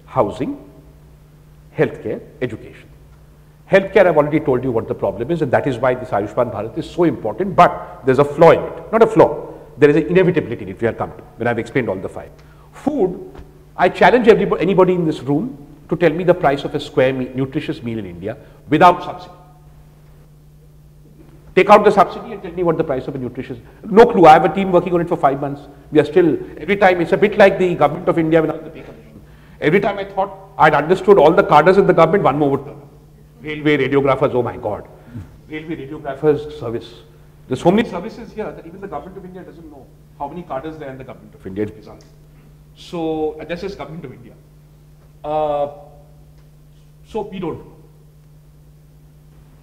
housing, healthcare, education. Healthcare, I've already told you what the problem is, and that is why this Ayushman Bharat is so important, but there's a flaw in it. Not a flaw. There is an inevitability in it, we have come to, when I've explained all the 5. Food, I challenge anybody in this room to tell me the price of a square nutritious meal in India without subsidy. Take out the subsidy and tell me what the price of a nutritious, no clue. I have a team working on it for 5 months. We are still, every time, it's a bit like the government of India without the pay commission. Every time I thought I'd understood all the cadres in the government, one more would turn up. Railway radiographers, oh my God. Railway radiographers service. There's so many services here that even the government of India doesn't know how many cadres there are in the government of India. It's bizarre. So, and that's just government of India. So we don't know.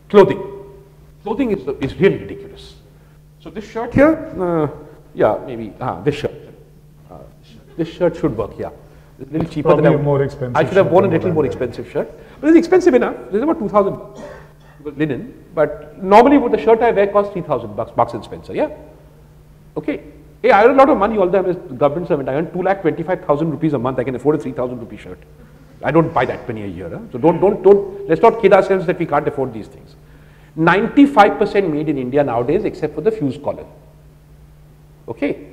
Clothing. Clothing is really ridiculous. So this shirt here, yeah, maybe, this shirt. This shirt should work, yeah. It's a little cheaper Probably than more expensive. I should have worn a little more expensive shirt. But it's expensive enough. It's about 2,000 bucks. Linen. But normally the shirt I wear costs 3,000 bucks, Marks and Spencer, yeah? Okay. Hey, I earn a lot of money, although I'm a government servant. I earn 2,25,000 rupees a month. I can afford a 3,000 rupee shirt. I don't buy that many a year. Huh? So let's not kid ourselves that we can't afford these things. 95% made in India nowadays except for the fuse collar. Okay.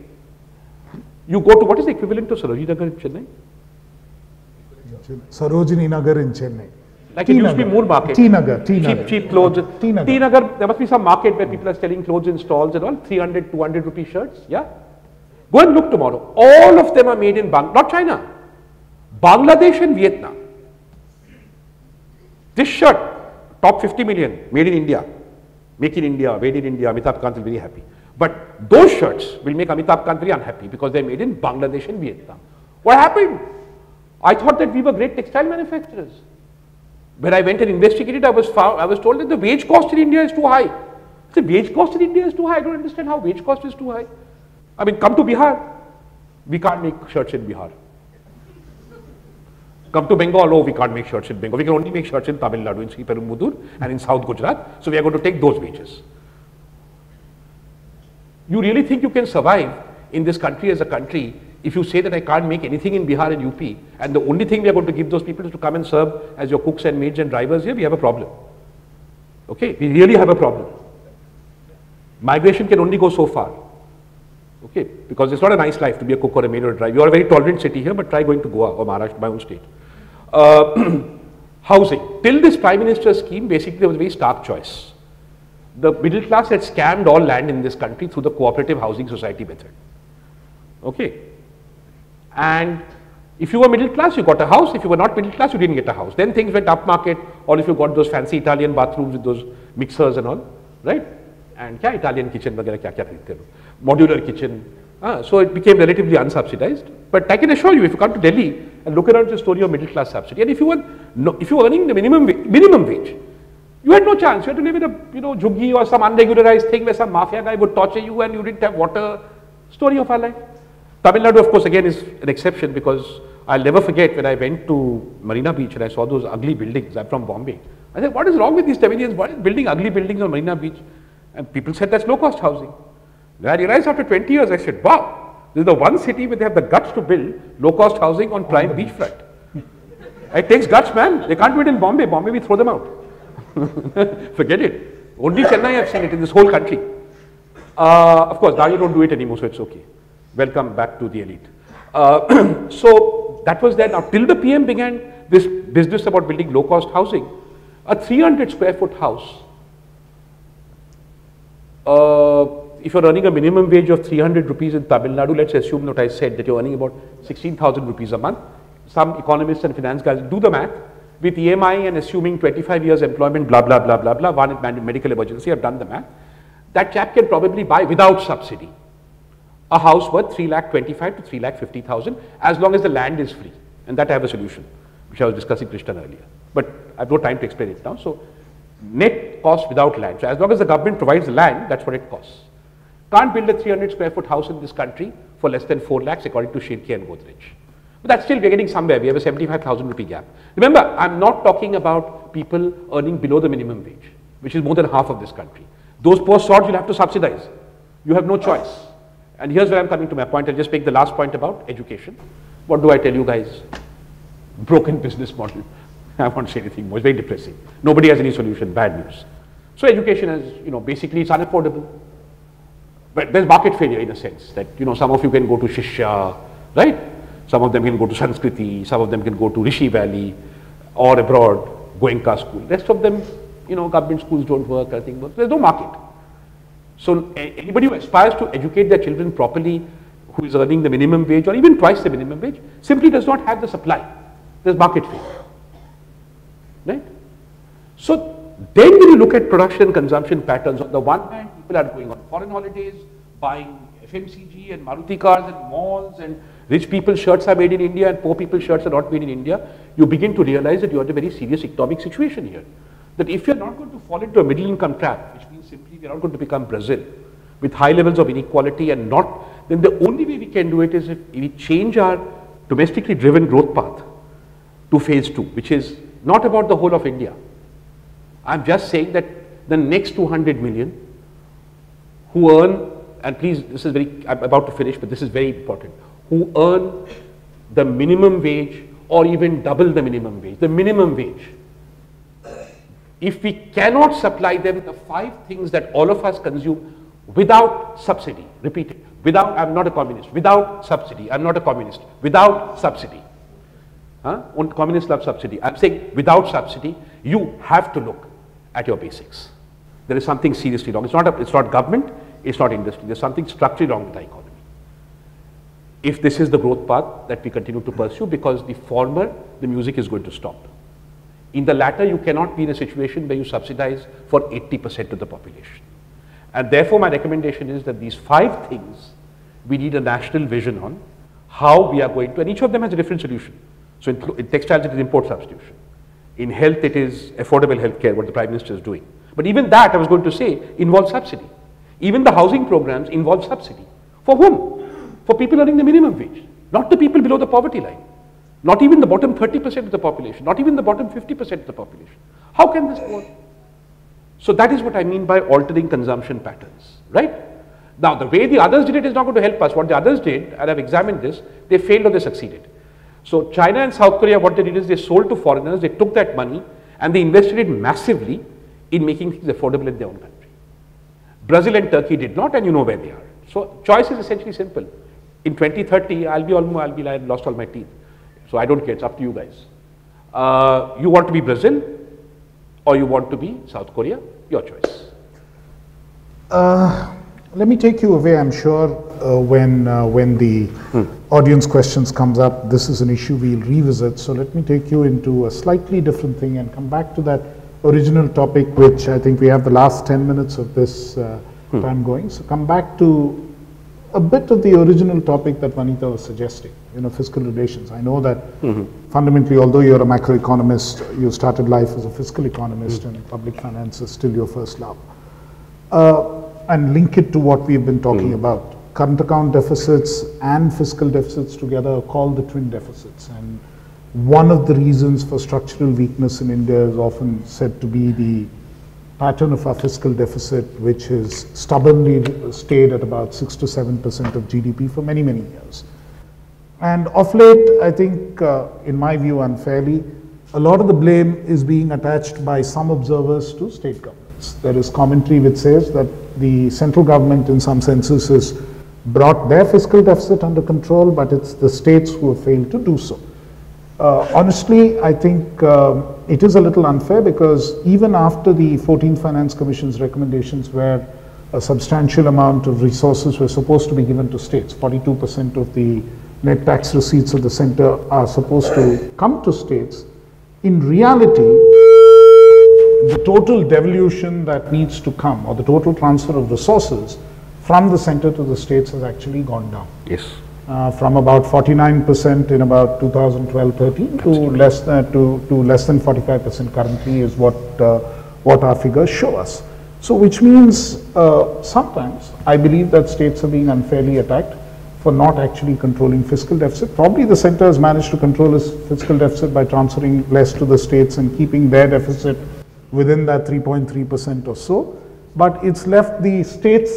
You go to, what is the equivalent to Sarojini Nagar in Chennai? Sarojini Nagar in Chennai. Like it used to be more market. T-Nagar. Cheap clothes. T-Nagar. T-Nagar, there must be some market where people are selling clothes in stalls and all, 300, 200 rupee shirts, yeah? Go and look tomorrow. All of them are made in not China, Bangladesh and Vietnam. This shirt, top 50 million, made in India. Make in India, made in India, Amitabh Kant will be very happy. But those shirts will make Amitabh Kant very unhappy because they're made in Bangladesh and Vietnam. What happened? I thought that we were great textile manufacturers. When I went and investigated, I was told that the wage cost in India is too high. The wage cost in India is too high. I don't understand how wage cost is too high. I mean, come to Bihar. We can't make shirts in Bihar. Come to Bengal, oh, we can't make shirts in Bengal. We can only make shirts in Tamil Nadu, in Sri Perumbudur and in South Gujarat. So we are going to take those wages. You really think you can survive in this country as a country if you say that I can't make anything in Bihar and UP and the only thing we are going to give those people is to come and serve as your cooks and maids and drivers here? We have a problem. Okay, we really have a problem. Migration can only go so far. Okay, because it's not a nice life to be a cook or a maid or a driver. You are a very tolerant city here, but try going to Goa or Maharashtra, my own state. Housing. Till this Prime Minister's scheme, basically there was a very stark choice. The middle class had scammed all land in this country through the cooperative housing society method. Okay. And if you were middle class, you got a house. If you were not middle class, you didn't get a house. Then things went up market, or if you got those fancy Italian bathrooms with those mixers and all, right? And kya Italian kitchen, modular kitchen. So it became relatively unsubsidized. But I can assure you, if you come to Delhi and look around the story of middle class subsidy, and if you were earning the minimum wage, you had no chance. You had to live in a jhuggi or some unregularized thing where some mafia guy would torture you and you didn't have water. Story of our life. Tamil Nadu, of course, again is an exception because I'll never forget when I went to Marina Beach and I saw those ugly buildings. I'm from Bombay. I said, what is wrong with these Tamilians? What is building ugly buildings on Marina Beach? And people said that's low-cost housing. Then I realized after 20 years, I said, wow, this is the one city where they have the guts to build low-cost housing on prime beachfront. It takes guts, man. They can't do it in Bombay. Bombay, we throw them out. Forget it. Only Chennai I've seen it in this whole country. Of course, now you don't do it anymore, so it's okay. Welcome back to the elite. So that was there. Now, till the PM began this business about building low-cost housing, a 300 square foot house, if you're earning a minimum wage of 300 rupees in Tamil Nadu, let's assume that I said that you're earning about 16,000 rupees a month. Some economists and finance guys do the math with EMI and assuming 25 years employment, blah, blah, blah, blah, blah, one medical emergency, I've done the math. That chap can probably buy without subsidy a house worth 3,25,000 to 3,50,000 as long as the land is free. And that I have a solution, which I was discussing Krishnan earlier. But I have no time to explain it now. So net cost without land. So as long as the government provides the land, that's what it costs. Can't build a 300 square foot house in this country for less than 4 lakhs according to Shirke and Godrej. But that's still, we're getting somewhere. We have a 75,000 rupee gap. Remember, I'm not talking about people earning below the minimum wage, which is more than half of this country. Those poor sods you'll have to subsidize. You have no choice. And here's where I'm coming to my point. I'll just make the last point about education. What do I tell you guys? Broken business model. I won't say anything more. It's very depressing. Nobody has any solution. Bad news. So education is, basically it's unaffordable. But there's market failure in a sense that, some of you can go to Shishya, right? Some of them can go to Sanskriti. Some of them can go to Rishi Valley or abroad, Goenka school. Rest of them, government schools don't work, I think. There's no market. So anybody who aspires to educate their children properly, who is earning the minimum wage or even twice the minimum wage, simply does not have the supply. There's market failure, right? So then when you look at production and consumption patterns, on the one hand, people are going on foreign holidays, buying FMCG and Maruti cars and malls, and rich people's shirts are made in India and poor people's shirts are not made in India, you begin to realize that you're in a very serious economic situation here. That if you're not going to fall into a middle income trap, which means simply we're not going to become Brazil with high levels of inequality and not, then the only way we can do it is if we change our domestically driven growth path to phase 2, which is not about the whole of India. I'm just saying that the next 200 million who earn, and please, I'm about to finish, but this is very important, who earn the minimum wage or even double the minimum wage. If we cannot supply them the 5 things that all of us consume without subsidy, repeat it, Without, I'm not a communist. Without subsidy, I'm not a communist. Without subsidy. Communists love subsidy. I'm saying without subsidy, you have to look at your basics. There is something seriously wrong. It's not government, it's not industry. There's something structurally wrong with the economy. If this is the growth path that we continue to pursue, because the former, the music is going to stop. In the latter, you cannot be in a situation where you subsidize for 80% of the population. And therefore, my recommendation is that these 5 things, we need a national vision on how we are going to, and each of them has a different solution. So in textiles, it is import substitution. In health, it is affordable healthcare, what the Prime Minister is doing. But even that, I was going to say, involves subsidy. Even the housing programs involve subsidy. For whom? For people earning the minimum wage, not the people below the poverty line. Not even the bottom 30% of the population, not even the bottom 50% of the population. How can this go on? So that is what I mean by altering consumption patterns, right? Now, the way the others did it is not going to help us. What the others did, and I've examined this, they failed or they succeeded. So China and South Korea, what they did is they sold to foreigners, they took that money and they invested it massively in making things affordable in their own country. Brazil and Turkey did not, and you know where they are. So choice is essentially simple. In 2030, I'll be like, lost all my teeth. So I don't care, it's up to you guys. You want to be Brazil or you want to be South Korea? Your choice. Let me take you away. I'm sure when the audience questions comes up, this is an issue we'll revisit. So let me take you into a slightly different thing and come back to that original topic, which I think we have the last 10 minutes of this time going. So come back to a bit of the original topic that Vanita was suggesting, fiscal relations. I know that fundamentally, although you're a macroeconomist, you started life as a fiscal economist and public finance is still your first love. And link it to what we've been talking about. Current account deficits and fiscal deficits together are called the twin deficits. And one of the reasons for structural weakness in India is often said to be the pattern of our fiscal deficit, which has stubbornly stayed at about 6 to 7% of GDP for many, many years. And of late, I think, in my view unfairly, a lot of the blame is being attached by some observers to state governments. There is commentary which says that the central government in some senses has brought their fiscal deficit under control, but it's the states who have failed to do so. Honestly, I think it is a little unfair, because even after the 14th Finance Commission's recommendations, where a substantial amount of resources were supposed to be given to states, 42% of the net tax receipts of the center are supposed to come to states, in reality, the total devolution that needs to come, or the total transfer of resources from the center to the states, has actually gone down. Yes. From about 49% in about 2012-13 to less than 45% currently is what our figures show us. So which means sometimes I believe that states are being unfairly attacked for not actually controlling fiscal deficit. Probably the center has managed to control its fiscal deficit by transferring less to the states and keeping their deficit within that 3.3% or so, but it's left the states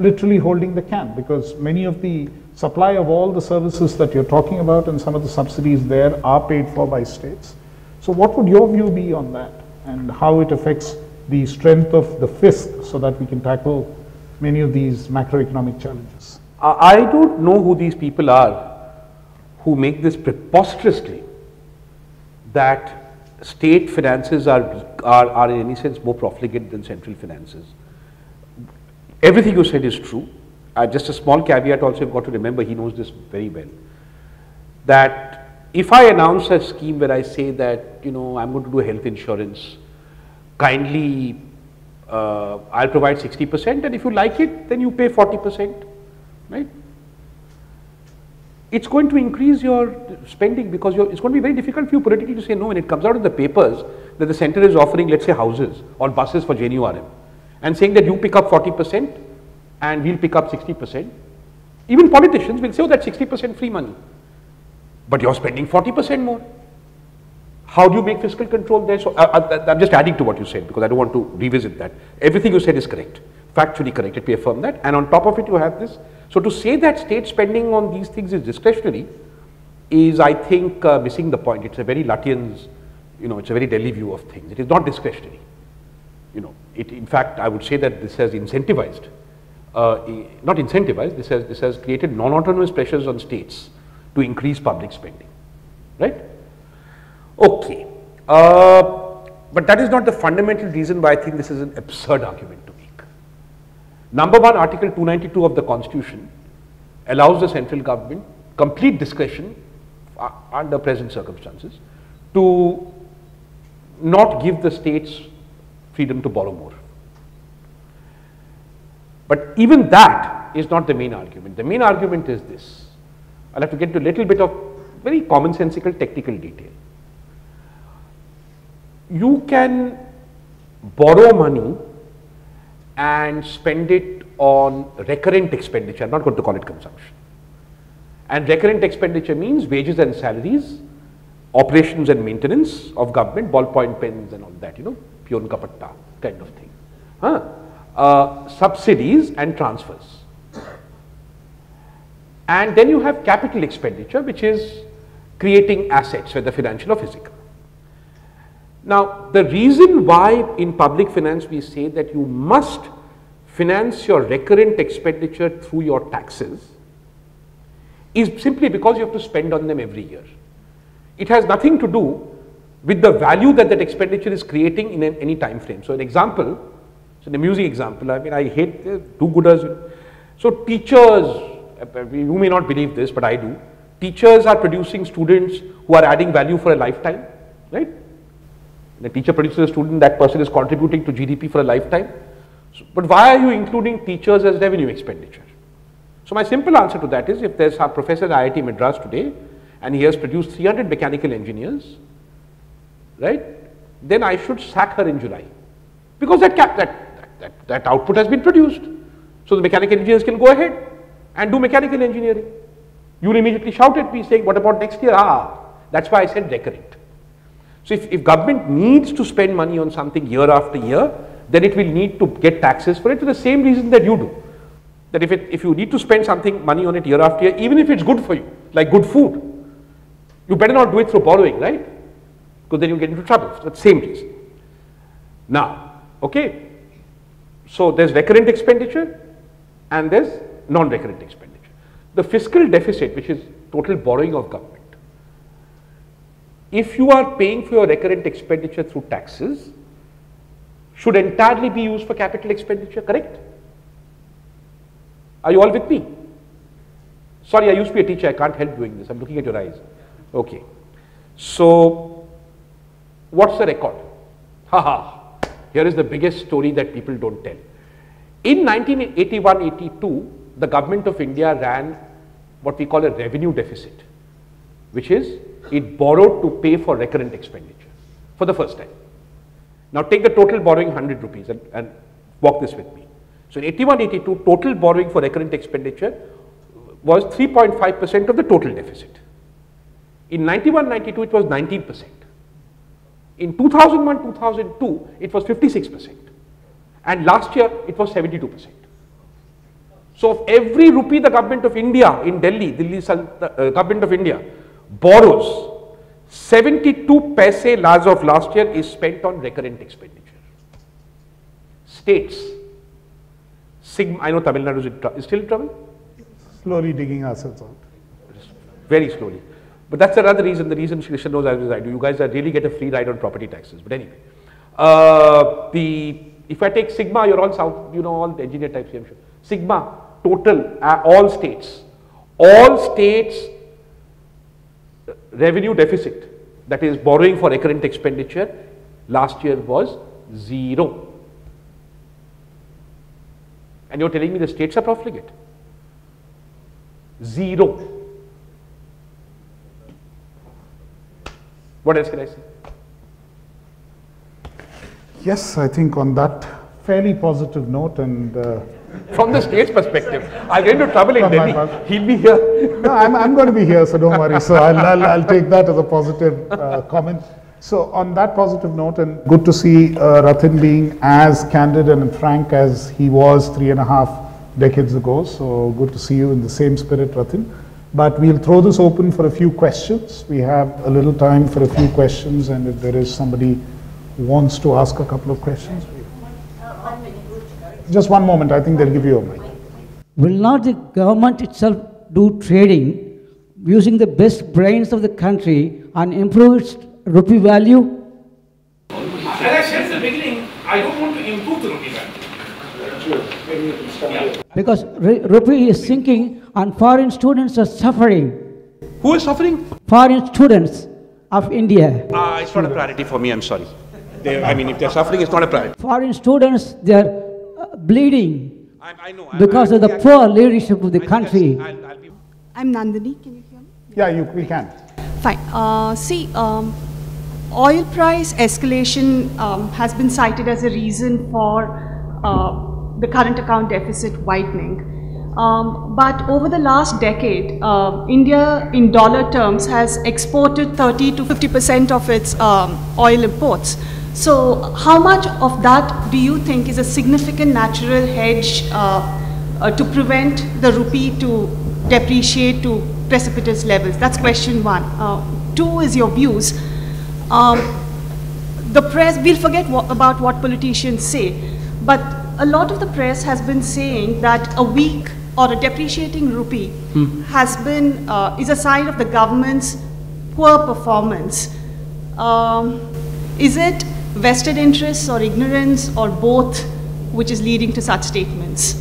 literally holding the can, because many of the supply of all the services that you're talking about and some of the subsidies there are paid for by states. So what would your view be on that, and how it affects the strength of the fisc so that we can tackle many of these macroeconomic challenges? I don't know who these people are who make this preposterous claim that state finances are in any sense more profligate than central finances. Everything you said is true. Just a small caveat also, you've got to remember, he knows this very well, that if I announce a scheme where I say that, I'm going to do health insurance, kindly I'll provide 60%, and if you like it, then you pay 40%, right? It's going to increase your spending, because it's going to be very difficult for you politically to say no when it comes out in the papers that the center is offering, let's say, houses or buses for JNURM, and saying that you pick up 40% and we'll pick up 60%. Even politicians will say, oh, that's 60% free money, but you're spending 40% more. How do you make fiscal control there? So I'm just adding to what you said, because I don't want to revisit that. Everything you said is correct, factually correct, let me affirm that. And on top of it, you have this. So to say that state spending on these things is discretionary is, I think, missing the point. It's a very Luttian's, it's a very Delhi view of things. It is not discretionary. In fact, I would say that this has incentivized not incentivized, this has created non-autonomous pressures on states to increase public spending, right? Okay, but that is not the fundamental reason why I think this is an absurd argument to make. Number one, Article 292 of the Constitution allows the central government complete discretion under present circumstances to not give the states freedom to borrow more. But even that is not the main argument. The main argument is this. I'll have to get to a little bit of very commonsensical technical detail. You can borrow money and spend it on recurrent expenditure. I'm not going to call it consumption. And recurrent expenditure means wages and salaries, operations and maintenance of government, ballpoint pens and all that, you know, pion kapatta kind of thing. Subsidies and transfers. And then you have capital expenditure, which is creating assets, whether financial or physical. Now, the reason why in public finance we say that you must finance your recurrent expenditure through your taxes is simply because you have to spend on them every year. It has nothing to do with the value that that expenditure is creating in any time frame. So, an example, it's an amusing example, I mean, I hate do-gooders. So, teachers, you may not believe this, but I do. Teachers are producing students who are adding value for a lifetime, right? When a teacher produces a student, that person is contributing to GDP for a lifetime. So, but why are you including teachers as revenue expenditure? So, my simple answer to that is, if there's a professor at IIT Madras today and he has produced 300 mechanical engineers, right, then I should sack her in July, because that output has been produced. So, the mechanical engineers can go ahead and do mechanical engineering. You will immediately shout at me saying, what about next year? That's why I said recurrent. So, if government needs to spend money on something year after year, then it will need to get taxes for it for the same reason that you do. That if you need to spend money on it year after year, even if it's good for you, like good food, you better not do it through borrowing, right? Because then you get into trouble for the same reason. Now, okay, so there's recurrent expenditure and there's non-recurrent expenditure. The fiscal deficit, which is total borrowing of government, if you are paying for your recurrent expenditure through taxes, should entirely be used for capital expenditure, correct? Are you all with me? Sorry, I used to be a teacher, I can't help doing this, I'm looking at your eyes. Okay. So, what's the record? Here is the biggest story that people don't tell. In 1981-82, the government of India ran what we call a revenue deficit, which is it borrowed to pay for recurrent expenditure for the first time. Now take the total borrowing 100 rupees and walk this with me. So in 81-82, total borrowing for recurrent expenditure was 3.5% of the total deficit. In 91-92, it was 19%. In 2001-2002, it was 56%. And last year, it was 72%. So of every rupee the government of India in Delhi, government of India borrows, 72 paise as of last year is spent on recurrent expenditure. States, I know Tamil Nadu is still in trouble? Slowly digging ourselves out. Very slowly. But that's another reason, the reason Krishnan knows as I do. You guys really get a free ride on property taxes. But anyway, if I take Sigma, you're all South, you know, all the engineer types here, I'm sure. Sigma, total, all states revenue deficit, that is borrowing for recurrent expenditure, last year was 0. And you're telling me the states are profligate? 0. What else can I say? Yes, I think on that fairly positive note and from the state's perspective, I'll get into trouble in Delhi. He'll be here. No, I'm going to be here, so don't worry. So I'll take that as a positive comment. So on that positive note, and good to see Rathin being as candid and frank as he was 3.5 decades ago. So good to see you in the same spirit, Rathin. But we'll throw this open for a few questions. We have a little time for a few questions, and if there is somebody who wants to ask a couple of questions. Just one moment, I think they'll give you a mic. will not the government itself do trading using the best brains of the country and improve its rupee value? As I said at the beginning, I don't want to improve the rupee value. Because rupee is sinking and foreign students are suffering. Who is suffering? Foreign students of India. It's not a priority for me, I'm sorry. If they're suffering, it's not a priority. Foreign students, they are bleeding I know. because of the poor leadership of the country. I'm Nandini, can you hear me? Yeah, we can. Fine. Oil price escalation has been cited as a reason for the current account deficit widening. But over the last decade, India in dollar terms has exported 30 to 50% of its oil imports. So how much of that do you think is a significant natural hedge to prevent the rupee to depreciate to precipitous levels? That's question one. Two is your views. The press, we'll forget about what politicians say, but a lot of the press has been saying that a weak or a depreciating rupee has been, is a sign of the government's poor performance. Is it vested interests or ignorance or both which is leading to such statements?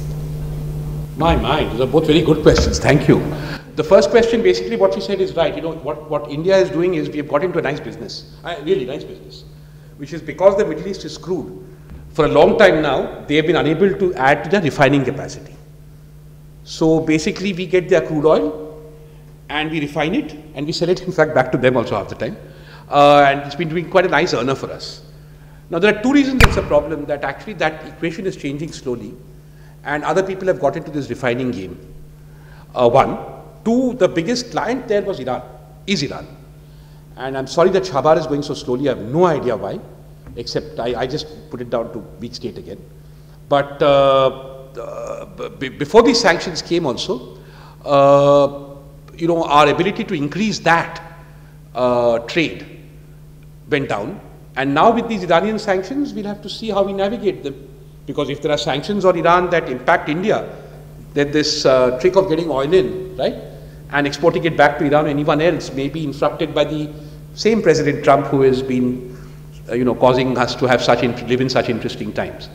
My mind, those are both very good questions. Thank you. The first question, basically what you said is right. You know, what India is doing is we have got into a nice business, really nice business, which is because the Middle East is screwed. For a long time now, they have been unable to add to their refining capacity. So basically we get their crude oil and we refine it and we sell it in fact back to them also half the time. And it's been doing quite a nice earner for us. Now there are two reasons it's a problem, that actually that equation is changing slowly and other people have got into this refining game. One. Two, the biggest client there was Iran, is Iran. And I'm sorry that Shabar is going so slowly, I have no idea why, except I just put it down to weak state again. But before these sanctions came also, you know, our ability to increase that trade went down. And now with these Iranian sanctions, we'll have to see how we navigate them. Because if there are sanctions on Iran that impact India, then this trick of getting oil in, right, and exporting it back to Iran or anyone else may be infracted by the same President Trump who has been, you know, causing us to have live in such interesting times.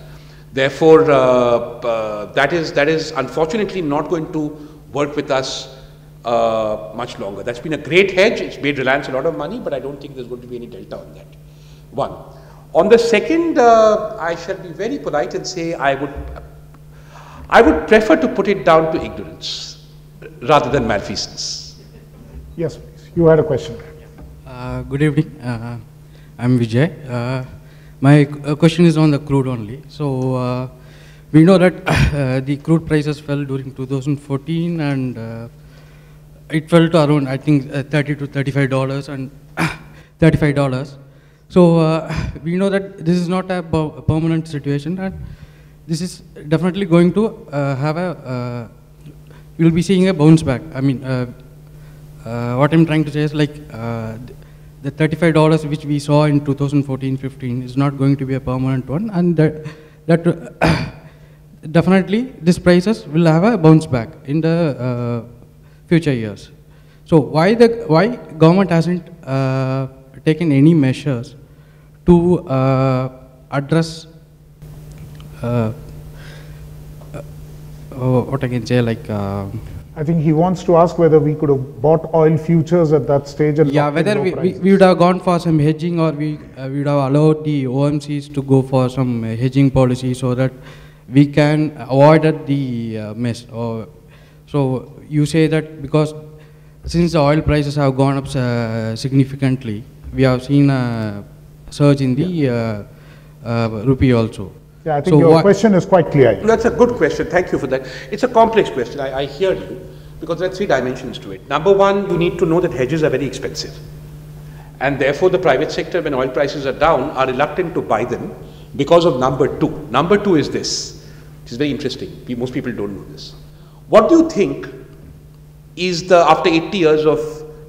Therefore, that is unfortunately not going to work with us much longer. That's been a great hedge. It's made Reliance a lot of money, but I don't think there's going to be any delta on that. One. On the second, I shall be very polite and say I would prefer to put it down to ignorance rather than malfeasance. Yes, please. You had a question. Good evening. I'm Vijay. My question is on the crude only. So we know that the crude prices fell during 2014 and it fell to around, I think, $30 to $35 and $35. So we know that this is not a permanent situation and this is definitely going to have a, we will be seeing a bounce back. I mean, what I'm trying to say is like the $35 which we saw in 2014-15 is not going to be a permanent one, and that definitely these prices will have a bounce back in the future years. So why government hasn't taken any measures to address what I can say, like I think he wants to ask whether we could have bought oil futures at that stage. And yeah, whether we would have gone for some hedging, or we would have allowed the OMCs to go for some hedging policy so that we can avoid the mess. So you say that because since the oil prices have gone up significantly, we have seen a surge in the rupee also. Yeah, I think your question is quite clear. That's a good question. Thank you for that. It's a complex question. I hear you, because there are three dimensions to it. Number one, you need to know that hedges are very expensive. And therefore, the private sector, when oil prices are down, are reluctant to buy them because of number two. Number two is this, which is very interesting. Most people don't know this. What do you think is after 80 years of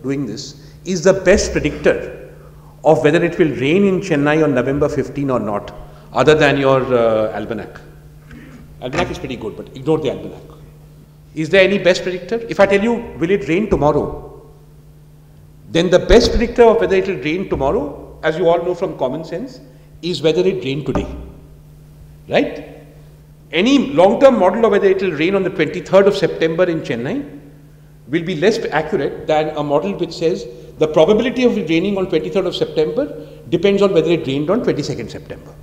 doing this, is the best predictor of whether it will rain in Chennai on November 15 or not, other than your almanac? Almanac is pretty good, but ignore the almanac. Is there any best predictor? If I tell you, will it rain tomorrow? Then the best predictor of whether it will rain tomorrow, as you all know from common sense, is whether it rained today. Right? Any long-term model of whether it will rain on the 23rd of September in Chennai will be less accurate than a model which says the probability of it raining on 23rd of September depends on whether it rained on 22nd September.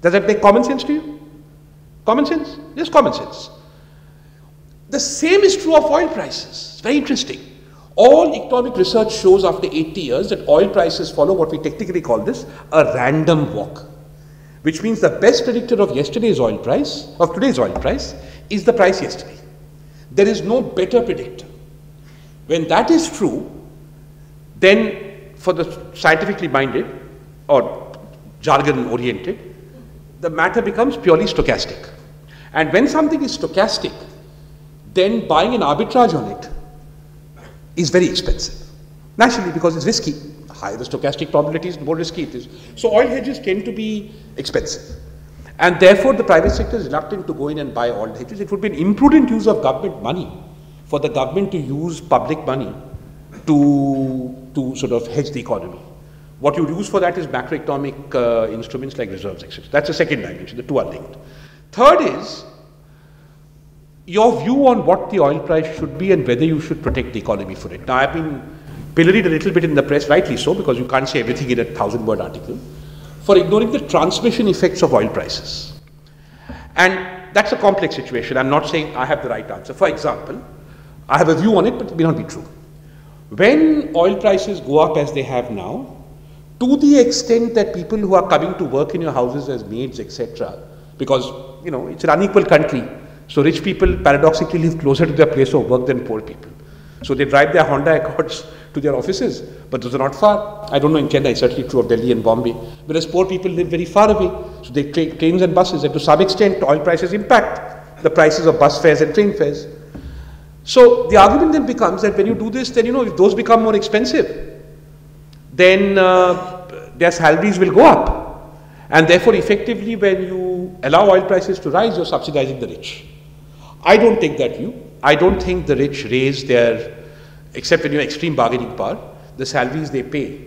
Does that make common sense to you? Common sense? Just common sense. The same is true of oil prices. It's very interesting. All economic research shows after 80 years that oil prices follow what we technically call this a random walk, which means the best predictor of yesterday's oil price, of today's oil price, is the price yesterday. There is no better predictor. When that is true, then for the scientifically minded or jargon oriented, the matter becomes purely stochastic. And when something is stochastic, then buying an arbitrage on it is very expensive. Naturally, because it's risky. The higher the stochastic probability is, the more risky it is. So oil hedges tend to be expensive. And therefore, the private sector is reluctant to go in and buy oil hedges. It would be an imprudent use of government money for the government to use public money to sort of hedge the economy. What you use for that is macroeconomic instruments like reserves, etc. That's the second dimension. The two are linked. Third is your view on what the oil price should be and whether you should protect the economy for it. Now, I've been pilloried a little bit in the press, rightly so, because you can't say everything in a 1,000-word article, for ignoring the transmission effects of oil prices. And that's a complex situation. I'm not saying I have the right answer. For example, I have a view on it, but it may not be true. When oil prices go up as they have now, to the extent that people who are coming to work in your houses as maids, etc., because, you know, it's an unequal country, so rich people paradoxically live closer to their place of work than poor people. So they drive their Honda Accords to their offices, but those are not far. I don't know in Chennai, it's certainly true of Delhi and Bombay, whereas poor people live very far away. So they take trains and buses, and to some extent oil prices impact the prices of bus fares and train fares. So the argument then becomes that when you do this, then, you know, if those become more expensive, then their salaries will go up. And therefore, effectively, when you allow oil prices to rise, you're subsidizing the rich. I don't take that view. I don't think the rich raise their, except when you have extreme bargaining power, the salaries they pay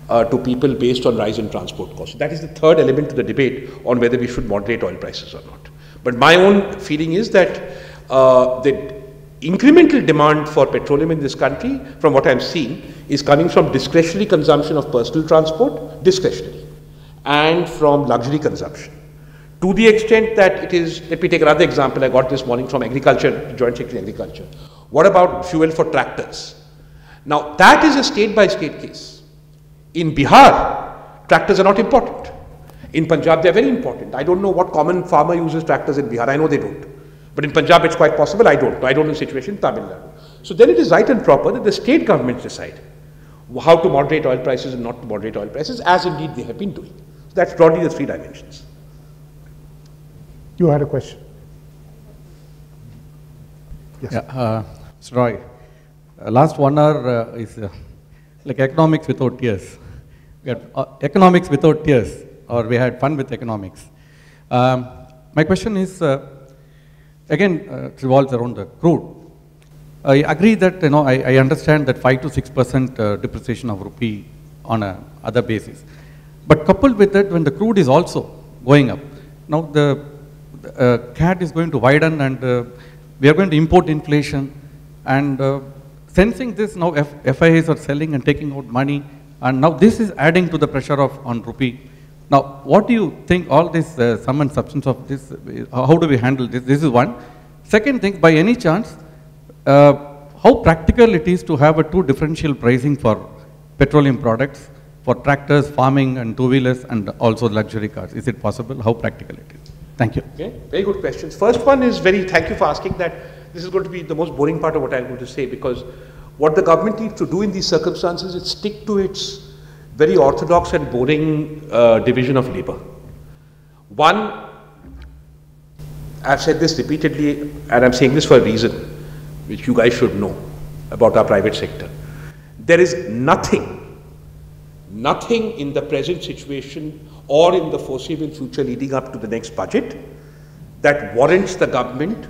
to people based on rise in transport costs. So that is the third element to the debate on whether we should moderate oil prices or not. But my own feeling is that the incremental demand for petroleum in this country, from what I'm seeing, is coming from discretionary consumption of personal transport, discretionary, and from luxury consumption. To the extent that it is, let me take another example I got this morning from Agriculture, Joint Secretary Agriculture. What about fuel for tractors? Now, that is a state-by-state case. In Bihar, tractors are not important. In Punjab, they are very important. I don't know what common farmer uses tractors in Bihar. I know they don't. But in Punjab, it's quite possible. I don't know. I don't know the situation in Tamil Nadu. So then it is right and proper that the state governments decide how to moderate oil prices and not to moderate oil prices, as indeed they have been doing. So that's broadly the three dimensions. You had a question. Yes. Yeah, Mr. Roy, last 1 hour is like economics without tears. We had economics without tears, or we had fun with economics. My question is, again, it revolves around the crude. I agree that, you know, I understand that 5 to 6% depreciation of rupee on a other basis. But coupled with that, when the crude is also going up, now the CAT is going to widen, and we are going to import inflation, and sensing this, now FIAs are selling and taking out money, and now this is adding to the pressure on rupee. Now, what do you think all this sum and substance of this, how do we handle this? This is one. Second thing, by any chance, how practical it is to have a two differential pricing for petroleum products, for tractors, farming and two-wheelers, and also luxury cars? Is it possible? How practical it is? Thank you. Okay, very good questions. First one is thank you for asking that. This is going to be the most boring part of what I'm going to say, because what the government needs to do in these circumstances is stick to its very orthodox and boring division of labor. One, I've said this repeatedly, and I'm saying this for a reason, which you guys should know about our private sector. There is nothing in the present situation or in the foreseeable future leading up to the next budget that warrants the government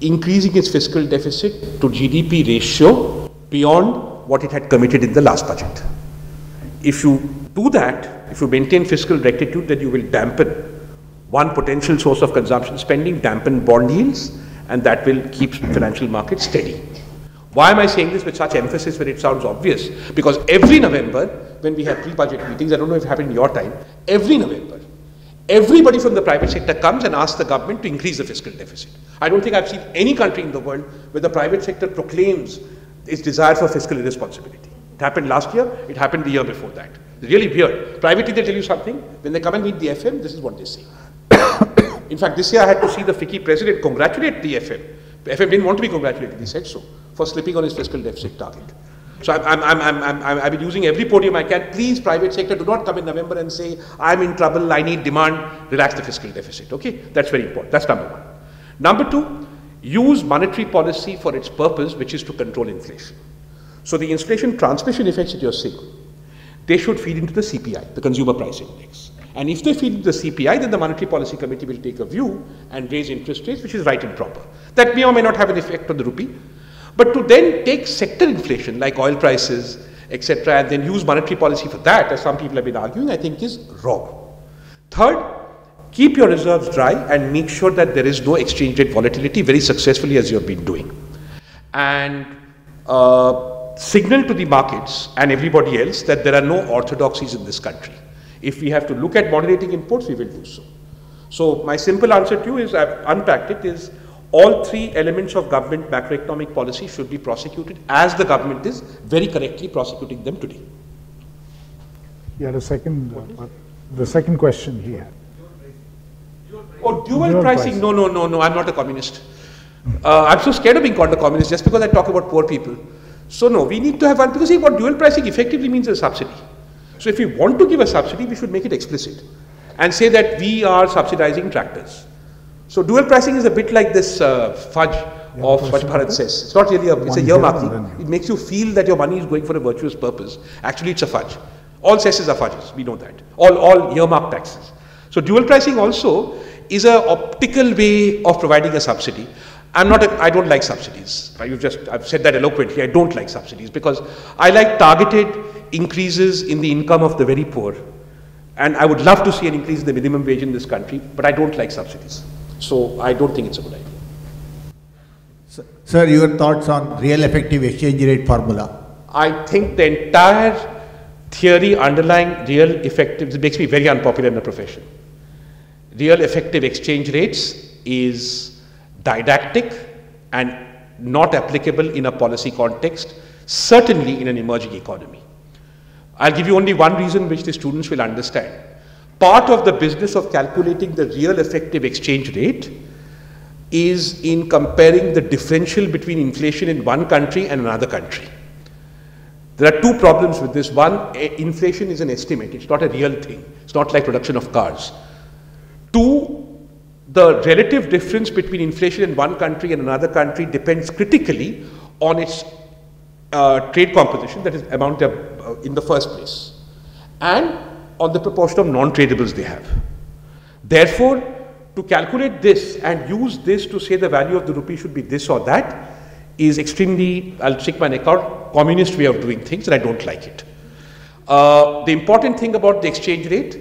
increasing its fiscal deficit to GDP ratio beyond what it had committed in the last budget. If you do that, if you maintain fiscal rectitude, then you will dampen one potential source of consumption spending, dampen bond yields, and that will keep financial markets steady. Why am I saying this with such emphasis when it sounds obvious? Because every November, when we have pre-budget meetings, I don't know if it happened in your time, every November, everybody from the private sector comes and asks the government to increase the fiscal deficit. I don't think I've seen any country in the world where the private sector proclaims its desire for fiscal irresponsibility. It happened last year, it happened the year before that. It's really weird. Privately they tell you something, when they come and meet the FM, this is what they say. In fact, this year I had to see the FICCI president congratulate the FM. The FM didn't want to be congratulated, he said so, for slipping on his fiscal deficit target. So I've been using every podium I can. Please, private sector, do not come in November and say, I'm in trouble, I need demand, relax the fiscal deficit. Okay, that's very important. That's number one. Number two, use monetary policy for its purpose, which is to control inflation. So the inflation transmission effects that you're seeing, they should feed into the CPI, the Consumer Price Index. And if they feed into the CPI, then the Monetary Policy Committee will take a view and raise interest rates, which is right and proper. That may or may not have an effect on the rupee. But to then take sector inflation, like oil prices, etc., and then use monetary policy for that, as some people have been arguing, I think is wrong. Third, keep your reserves dry and make sure that there is no exchange rate volatility very successfully as you have been doing. And signal to the markets and everybody else that there are no orthodoxies in this country. If we have to look at moderating imports, we will do so. So my simple answer to you is, I've unpacked it, is all three elements of government macroeconomic policy should be prosecuted as the government is very correctly prosecuting them today. Yeah, the second question he had. Oh, dual pricing? No, I'm not a communist. I'm so scared of being called a communist just because I talk about poor people. So no, we need to have one, because see, what dual pricing effectively means is a subsidy. So if we want to give a subsidy, we should make it explicit and say that we are subsidizing tractors. So dual pricing is a bit like this fudge of Swachh Bharat says. It's not really it's a earmark. It makes you feel that your money is going for a virtuous purpose. Actually, it's a fudge. All cesses are fudges, we know that. All earmark taxes. So dual pricing also is an optical way of providing a subsidy. I don't like subsidies. I've said that eloquently. I don't like subsidies because I like targeted increases in the income of the very poor. And I would love to see an increase in the minimum wage in this country, but I don't like subsidies. So I don't think it's a good idea. Sir, your thoughts on real effective exchange rate formula? I think the entire theory underlying real effective, it makes me very unpopular in the profession. Real effective exchange rates is didactic and not applicable in a policy context, certainly in an emerging economy. I'll give you only one reason which the students will understand. Part of the business of calculating the real effective exchange rate is in comparing the differential between inflation in one country and another country. There are two problems with this. One, inflation is an estimate. It's not a real thing. It's not like production of cars. Two, the relative difference between inflation in one country and another country depends critically on its trade composition, that is amount in the first place, and on the proportion of non-tradables they have. Therefore, to calculate this and use this to say the value of the rupee should be this or that is extremely, I'll stick my neck out, communist way of doing things, and I don't like it. The important thing about the exchange rate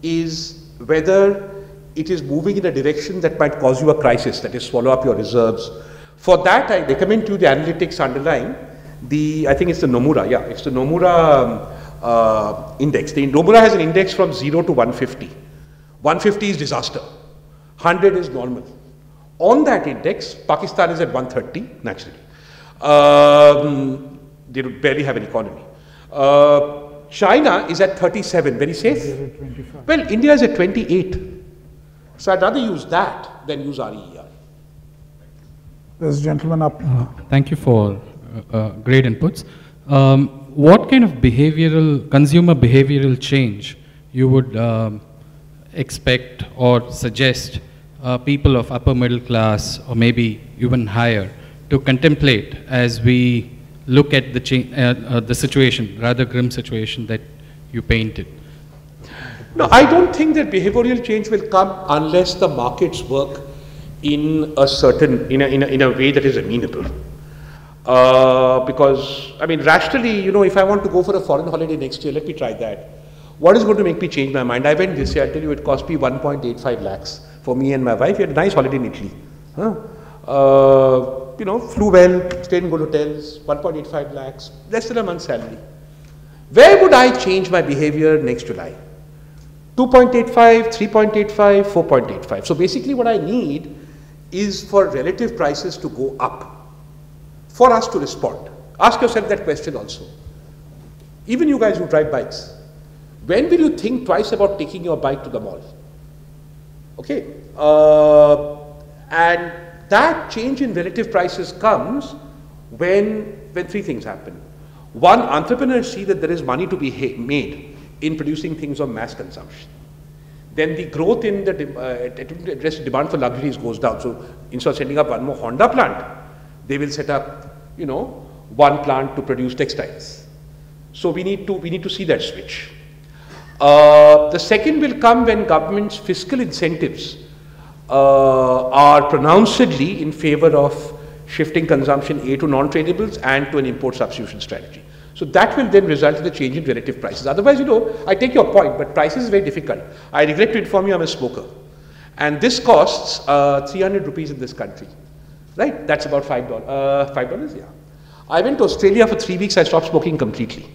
is whether it is moving in a direction that might cause you a crisis, that is swallow up your reserves. For that, I recommend to you the analytics underlying I think it's the Nomura, yeah, it's the Nomura index. The Nomura has an index from 0 to 150. 150 is disaster, 100 is normal. On that index, Pakistan is at 130, naturally. They barely have an economy. China is at 37, very safe. Well, India is at 28. So I'd rather use that than use REER. There's a gentleman up. Thank you for great inputs. What kind of consumer behavioral change you would expect or suggest people of upper middle class or maybe even higher to contemplate as we look at the situation, rather grim situation that you painted? No, I don't think that behavioral change will come unless the markets work in a way that is amenable. Because, I mean, rationally, you know, if I want to go for a foreign holiday next year, let me try that. What is going to make me change my mind? I went this year, I'll tell you, it cost me 1.85 lakhs for me and my wife. We had a nice holiday in Italy. You know, flew well, stayed in good hotels, 1.85 lakhs, less than a month's salary. Where would I change my behavior next July? 2.85, 3.85, 4.85. So basically what I need is for relative prices to go up, for us to respond. Ask yourself that question also. Even you guys who drive bikes, when will you think twice about taking your bike to the mall? Okay, and that change in relative prices comes when three things happen. One, entrepreneurs see that there is money to be made in producing things of mass consumption. Then the growth in the address demand for luxuries goes down. So instead of setting up one more Honda plant, they will set up, you know, one plant to produce textiles. So we need to see that switch. The second will come when government's fiscal incentives are pronouncedly in favor of shifting consumption A to non-tradables and to an import substitution strategy. So that will then result in a change in relative prices. Otherwise, you know, I take your point, but prices is very difficult. I regret to inform you I'm a smoker. And this costs 300 rupees in this country, right? That's about $5. $5, yeah. I went to Australia for 3 weeks, I stopped smoking completely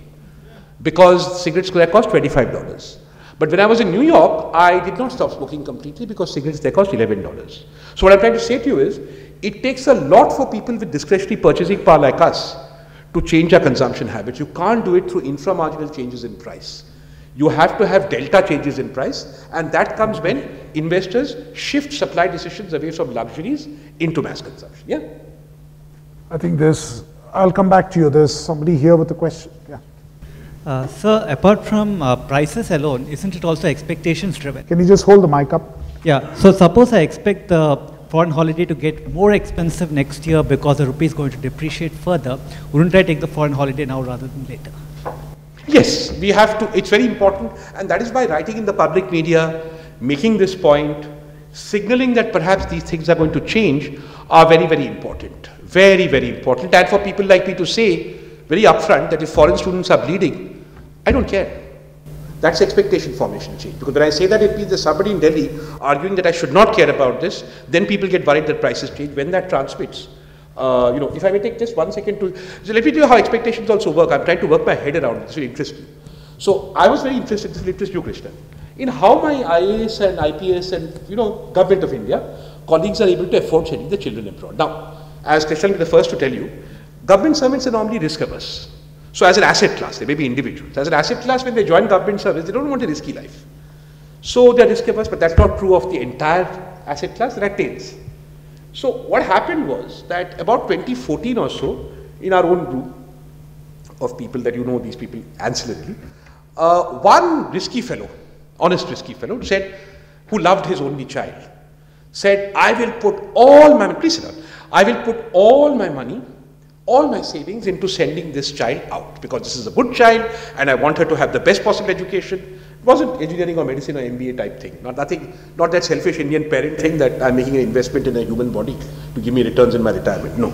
because cigarettes there cost $25. But when I was in New York, I did not stop smoking completely because cigarettes there cost $11. So what I'm trying to say to you is, it takes a lot for people with discretionary purchasing power like us to change our consumption habits. You can't do it through inframarginal changes in price. You have to have delta changes in price, and that comes when investors shift supply decisions away from luxuries into mass consumption. Yeah? I think I'll come back to you. There's somebody here with a question. Yeah. Sir, apart from prices alone, isn't it also expectations driven? Can you just hold the mic up? Yeah, so suppose I expect the foreign holiday to get more expensive next year because the rupee is going to depreciate further. Wouldn't I take the foreign holiday now rather than later? Yes, we have to. It's very important, and that is why writing in the public media, making this point, signaling that perhaps these things are going to change are very, very important. Very, very important. And for people like me to say very upfront that if foreign students are bleeding, I don't care. That's expectation formation change. Because when I say that, it means there's somebody in Delhi arguing that I should not care about this, then people get worried that prices change. When that transmits, you know, if I may take just 1 second to, so let me tell you how expectations also work. I'm trying to work my head around it. This will interest you. So I was very interested, this will interest you, Krishnan, in how my IAS and IPS and, you know, government of India, colleagues are able to afford sending their children abroad. Now, as Krishnan will be the first to tell you, government servants are normally risk averse. So as an asset class, they may be individuals. As an asset class, when they join government service, they don't want a risky life. So they are risk averse, but that's not true of the entire asset class, there are tails. So what happened was that about 2014 or so, in our own group of people that you know, these people ancillarily, one risky fellow, honest risky fellow, said, who loved his only child, said, I will put all my money, please sit down, I will put all my money, all my savings into sending this child out because this is a good child and I want her to have the best possible education. It wasn't engineering or medicine or MBA type thing, not that selfish Indian parent thing that I'm making an investment in a human body to give me returns in my retirement. No,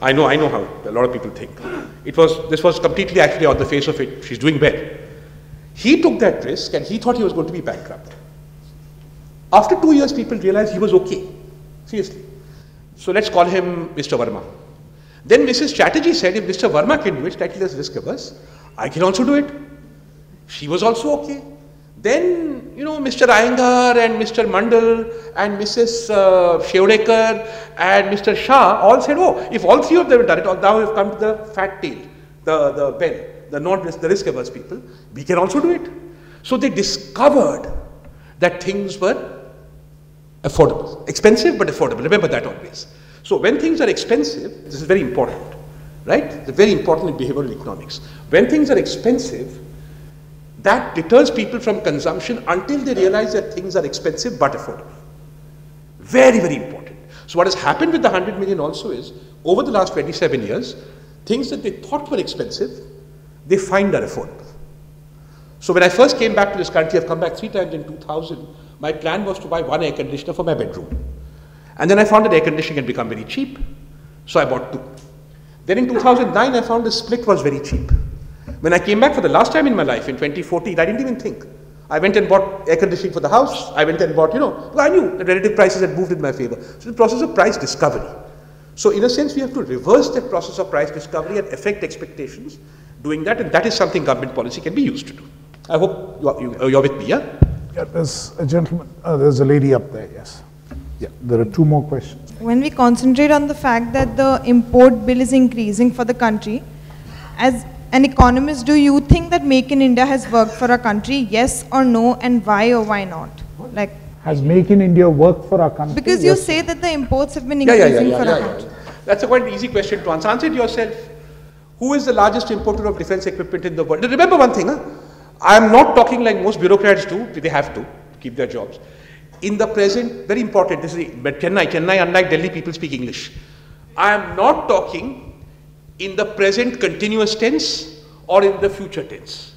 I know how a lot of people think. This was completely actually on the face of it, she's doing well. He took that risk and he thought he was going to be bankrupt. After 2 years, people realized he was okay, seriously. So let's call him Mr. Verma. Then Mrs. Chatterjee said, if Mr. Verma can do it, slightly less risk averse, I can also do it. She was also okay. Then, you know, Mr. Iyengar and Mr. Mandal and Mrs. Shevdekar and Mr. Shah all said, oh, if all three of them have done it, now we've come to the fat tail, the bell, the risk averse people, we can also do it. So they discovered that things were affordable, expensive but affordable. Remember that always. So when things are expensive, this is very important, right? It's very important in behavioral economics. When things are expensive, that deters people from consumption until they realize that things are expensive but affordable. Very, very important. So what has happened with the 100 million also is, over the last 27 years, things that they thought were expensive, they find are affordable. So when I first came back to this country, I've come back 3 times in 2000, my plan was to buy one air conditioner for my bedroom. And then I found that air conditioning had become very cheap. So I bought 2. Then in 2009, I found the split was very cheap. When I came back for the last time in my life in 2014, I didn't even think. I went and bought air conditioning for the house. I went and bought, because I knew the relative prices had moved in my favor. So the process of price discovery. So in a sense, we have to reverse that process of price discovery and affect expectations doing that. And that is something government policy can be used to do. I hope you're with me, yeah? Yeah, there's a gentleman, there's a lady up there, yes. Yeah, there are 2 more questions. When we concentrate on the fact that the import bill is increasing for the country, as an economist, do you think that Make in India has worked for our country? Yes or no, and why or why not? Like, has Make in India worked for our country? Because you say that the imports have been increasing for our country. That's a quite easy question to answer. Answer it yourself. Who is the largest importer of defense equipment in the world? Remember one thing, I am not talking like most bureaucrats do. They have to keep their jobs. In the present, very important, this is Chennai, unlike Delhi, people speak English. I am not talking in the present continuous tense or in the future tense.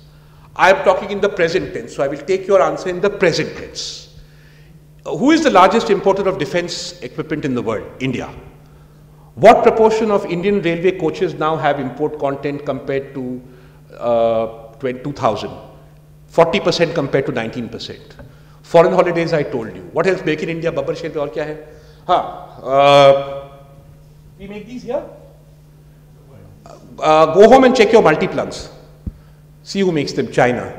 I am talking in the present tense, so I will take your answer in the present tense. Who is the largest importer of defense equipment in the world? India. What proportion of Indian railway coaches now have import content compared to 2000? 40% compared to 19%. Foreign holidays, I told you. What else? Make in India, Babbar Share pe aur kya hai? We make these here. Go home and check your multi-plugs. See who makes them, China.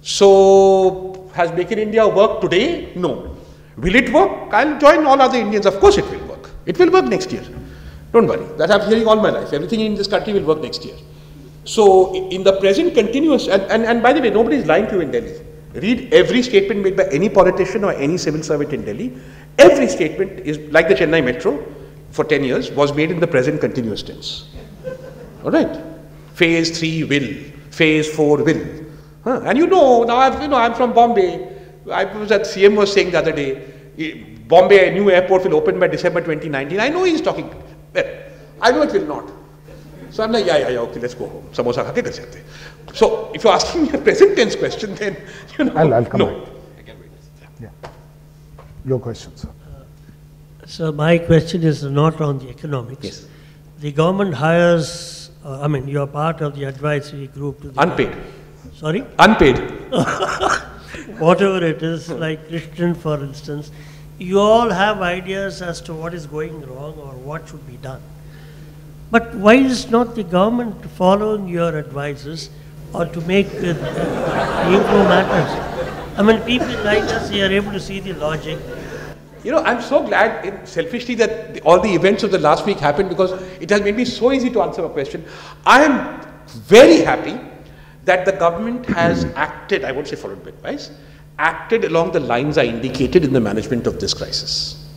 So, has Make in India worked today? No. Will it work? I'll join all other Indians. Of course it will work. It will work next year. Don't worry. That I'm hearing all my life. Everything in this country will work next year. So, in the present continuous, and by the way, nobody is lying to you in Delhi. Read every statement made by any politician or any civil servant in Delhi. Every statement is like the Chennai Metro for 10 years was made in the present continuous tense. All right. Phase 3 will. Phase 4 will. And now I'm from Bombay. I was at CM was saying the other day, Bombay, a new airport will open by December 2019. I know he's talking. Well, I know it will not. So I'm like, yeah, okay, let's go home. Samosa kha ke kar sakte. So if you're asking me a present tense question, then I'll come back. I can wait. Yeah. Your question, sir. So my question is not on the economics. Yes. The government hires, you are part of the advisory group to the unpaid. government. Sorry? Unpaid. Whatever it is, like Krishnan, for instance, you all have ideas as to what is going wrong or what should be done. But why is not the government following your advices or to make improve matters? People like us, they are able to see the logic. I'm so glad, selfishly, that all the events of the last week happened because it has made me so easy to answer a question. I am very happy that the government has acted, I won't say followed by advice, acted along the lines I indicated in the management of this crisis.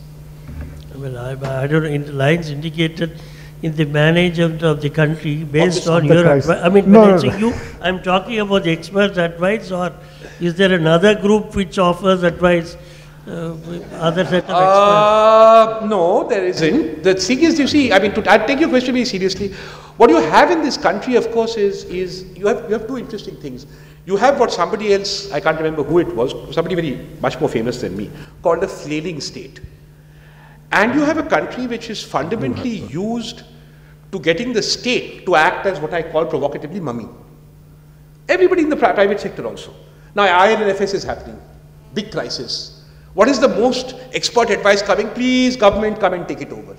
Well, I don't know, in the lines indicated in the management of the country based on your advice. I'm talking about the experts' advice, or is there another group which offers advice? Other set of experts? No, there isn't. The thing is, you see, I take your question very seriously. What you have in this country, of course, is you have 2 interesting things. You have what somebody else, I can't remember who it was, somebody much more famous than me, called a flailing state. And you have a country which is fundamentally used to getting the state to act as what I call provocatively mummy. Everybody in the private sector also. Now, IL&FS is happening. Big crisis. What is the most expert advice coming? Please, government, come and take it over.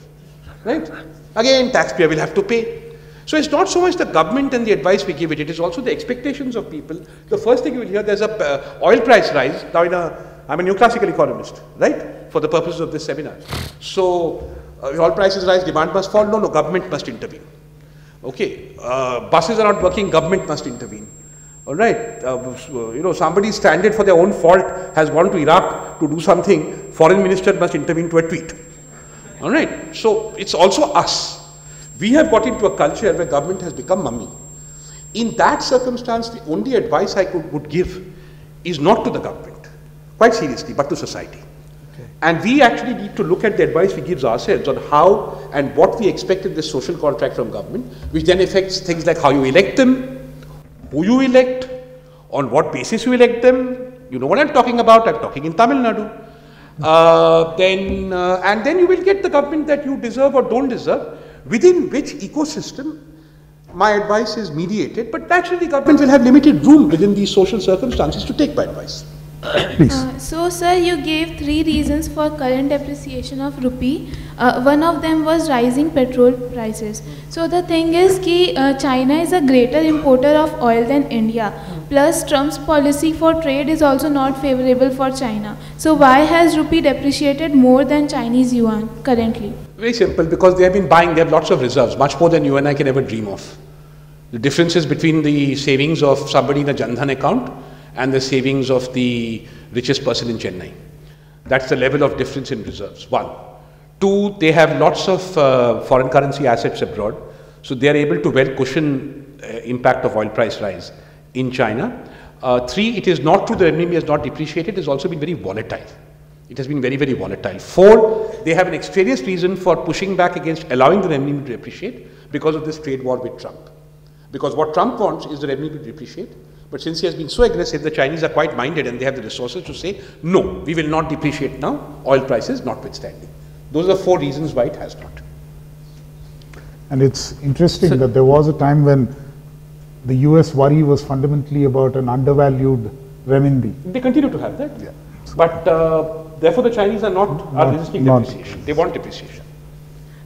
Right? Again, taxpayer will have to pay. So it's not so much the government and the advice we give it is also the expectations of people. The first thing you will hear, there's a oil price rise. Now, I'm a neoclassical economist, right? For the purposes of this seminar. So, oil prices rise, demand must fall. No, government must intervene. Okay, buses are not working, government must intervene. All right, somebody stranded for their own fault has gone to Iraq to do something, foreign minister must intervene to a tweet. All right, so it's also us. We have got into a culture where government has become mummy. In that circumstance, the only advice I would give is not to the government, quite seriously, but to society. Okay. And we actually need to look at the advice we give ourselves on how and what we expect in this social contract from government, which then affects things like how you elect them, who you elect, on what basis you elect them. You know what I'm talking about, I'm talking in Tamil Nadu. And then you will get the government that you deserve or don't deserve, within which ecosystem my advice is mediated, but naturally government will have limited room within these social circumstances to take my advice. So sir, you gave 3 reasons for current depreciation of rupee. One of them was rising petrol prices. So the thing is that China is a greater importer of oil than India. Plus Trump's policy for trade is also not favorable for China. So why has rupee depreciated more than Chinese yuan currently? Very simple, because they have been buying, they have lots of reserves, much more than you and I can ever dream of. The differences between the savings of somebody in a Jan Dhan account and the savings of the richest person in Chennai. That's the level of difference in reserves, 1. 2, they have lots of foreign currency assets abroad, so they are able to well cushion impact of oil price rise in China. 3, it is not true the renminbi has not depreciated, it has also been very volatile. It has been very, very volatile. 4, they have an extraneous reason for pushing back against allowing the renminbi to depreciate because of this trade war with Trump. Because what Trump wants is the renminbi to depreciate. But since he has been so aggressive, the Chinese are quite minded and they have the resources to say, no, we will not depreciate now, oil prices notwithstanding. Those are the 4 reasons why it has not. And it's interesting that there was a time when the US worry was fundamentally about an undervalued renminbi. They continue to have that. Yeah. But therefore the Chinese are not resisting depreciation. They want depreciation.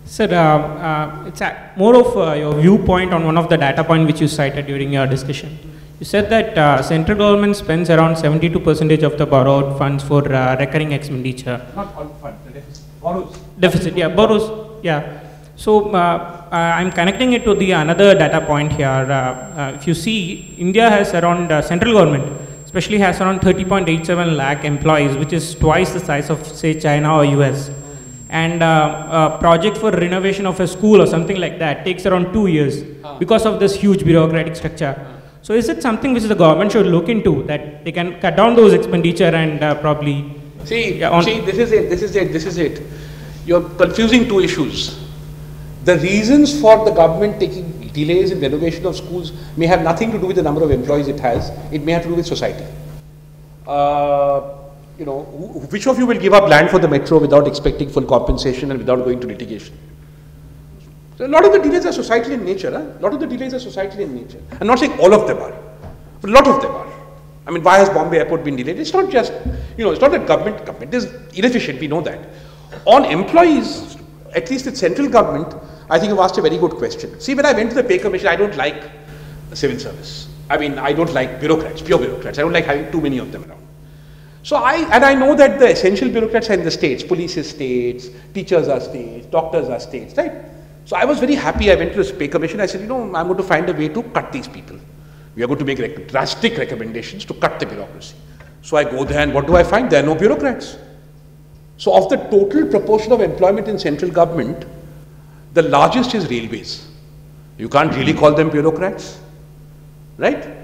Sir, it's more of your viewpoint on one of the data points which you cited during your discussion. You said that central government spends around 72% of the borrowed funds for recurring expenditure. Not all funds, the deficit. Borrows. Deficit, yeah, borrows, yeah. So I'm connecting it to the another data point here. If you see, India has around central government, especially has around 30.87 lakh employees, which is twice the size of say China or US. And a project for renovation of a school or something like that takes around 2 years because of this huge bureaucratic structure. So is it something which the government should look into, that they can cut down those expenditure and probably... See, this is it. You're confusing 2 issues. The reasons for the government taking delays in renovation of schools may have nothing to do with the number of employees it has. It may have to do with society. You know, which of you will give up land for the metro without expecting full compensation and without going to litigation? So a lot of the delays are societal in nature. A lot of the delays are societal in nature. I'm not saying all of them are, but a lot of them are. I mean, why has Bombay Airport been delayed? It's not just, you know, it's not that government is inefficient, we know that. On employees, at least with central government, I think you've asked a very good question. See, when I went to the pay commission, I don't like civil service. I mean, I don't like bureaucrats, pure bureaucrats. I don't like having too many of them around. So I know that the essential bureaucrats are in the states. Police is states, teachers are states, doctors are states, right? So I was very happy. I went to this pay commission. I said, you know, I'm going to find a way to cut these people. We are going to make drastic recommendations to cut the bureaucracy. So I go there and what do I find? There are no bureaucrats. So of the total proportion of employment in central government, the largest is railways. You can't really call them bureaucrats, right?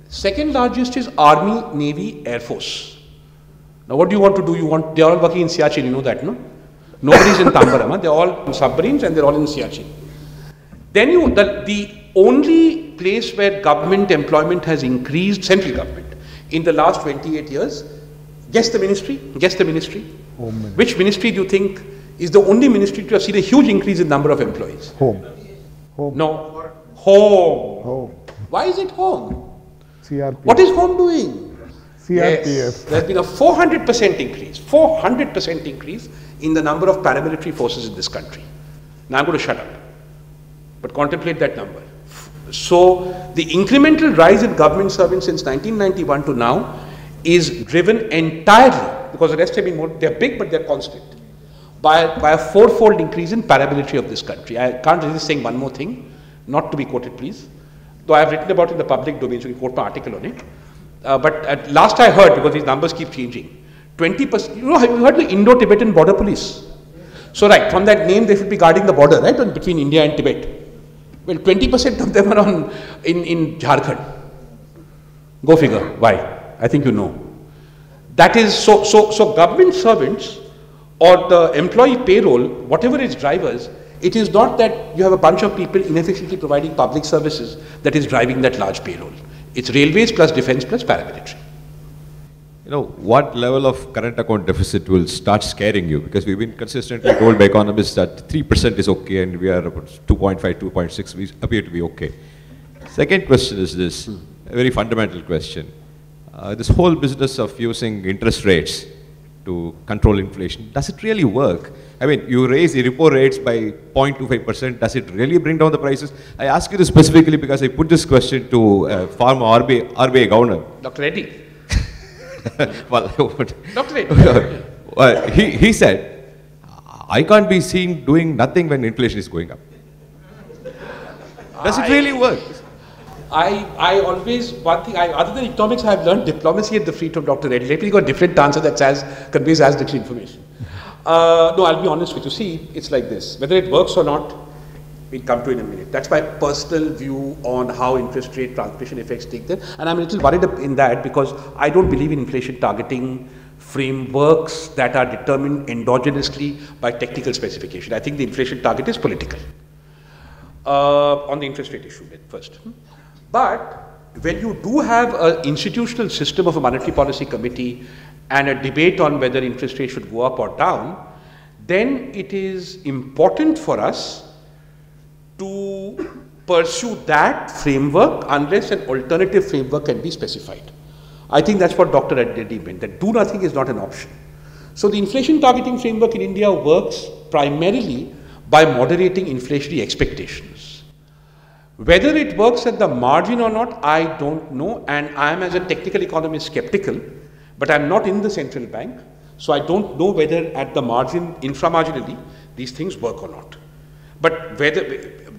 Second largest is Army, Navy, Air Force. Now what do you want to do? They are all working in CIC, you know that, no? Nobody's in Tambaram, they're all in submarines and they're all in CIC. Then the only place where government employment has increased, central government, in the last 28 years, guess the ministry, Home. Which ministry do you think is the only ministry to have seen a huge increase in number of employees? Home. No. Home. Why is it home? CRPF. What is home doing? CRPF. Yes, there's been a 400% increase in the number of paramilitary forces in this country. Now I'm going to shut up, but contemplate that number. So the incremental rise in government servants since 1991 to now is driven entirely, because the rest have been more, they're big but they're constant, by a 4-fold increase in paramilitary of this country. I can't resist saying one more thing, not to be quoted please, though I have written about it in the public domain, so you can quote my article on it. But at last I heard, because these numbers keep changing, 20%, you know, have you heard the Indo-Tibetan border police? So right, from that name they should be guarding the border, right, between India and Tibet. Well, 20% of them are in Jharkhand. Go figure, why? I think you know. That is, so government servants or the employee payroll, whatever its drivers, it is not that you have a bunch of people inefficiently providing public services that is driving that large payroll. It's railways plus defense plus paramilitary. you know, what level of current account deficit will start scaring you? Because we've been consistently told by economists that 3% is okay and we are about 2.5, 2.6, we appear to be okay. Second question is this, a very fundamental question. This whole business of using interest rates to control inflation, does it really work? I mean, you raise the repo rates by 0.25%, does it really bring down the prices? I ask you this specifically because I put this question to former RBI governor. Dr. Reddy. Well, Dr. Reddy. He said, I can't be seen doing nothing when inflation is going up. Does it really work? I always, one thing, other than economics, I have learned diplomacy at the feet of Dr. Reddy. Lately, got a different answer that conveys as rich information. No, I'll be honest with you. See, it's like this. Whether it works or not, we'll come to in a minute. That's my personal view on how interest rate transmission effects take there. And I'm a little worried in that because I don't believe in inflation targeting frameworks that are determined endogenously by technical specification. I think the inflation target is political. On the interest rate issue first. But when you do have an institutional system of a monetary policy committee and a debate on whether interest rates should go up or down, then it is important for us to pursue that framework unless an alternative framework can be specified. I think that's what Dr. Reddy meant, that do nothing is not an option. So the inflation targeting framework in India works primarily by moderating inflationary expectations. Whether it works at the margin or not, I don't know, and I am as a technical economist skeptical, but I am not in the central bank, so I don't know whether at the margin, inframarginally, these things work or not. But whether,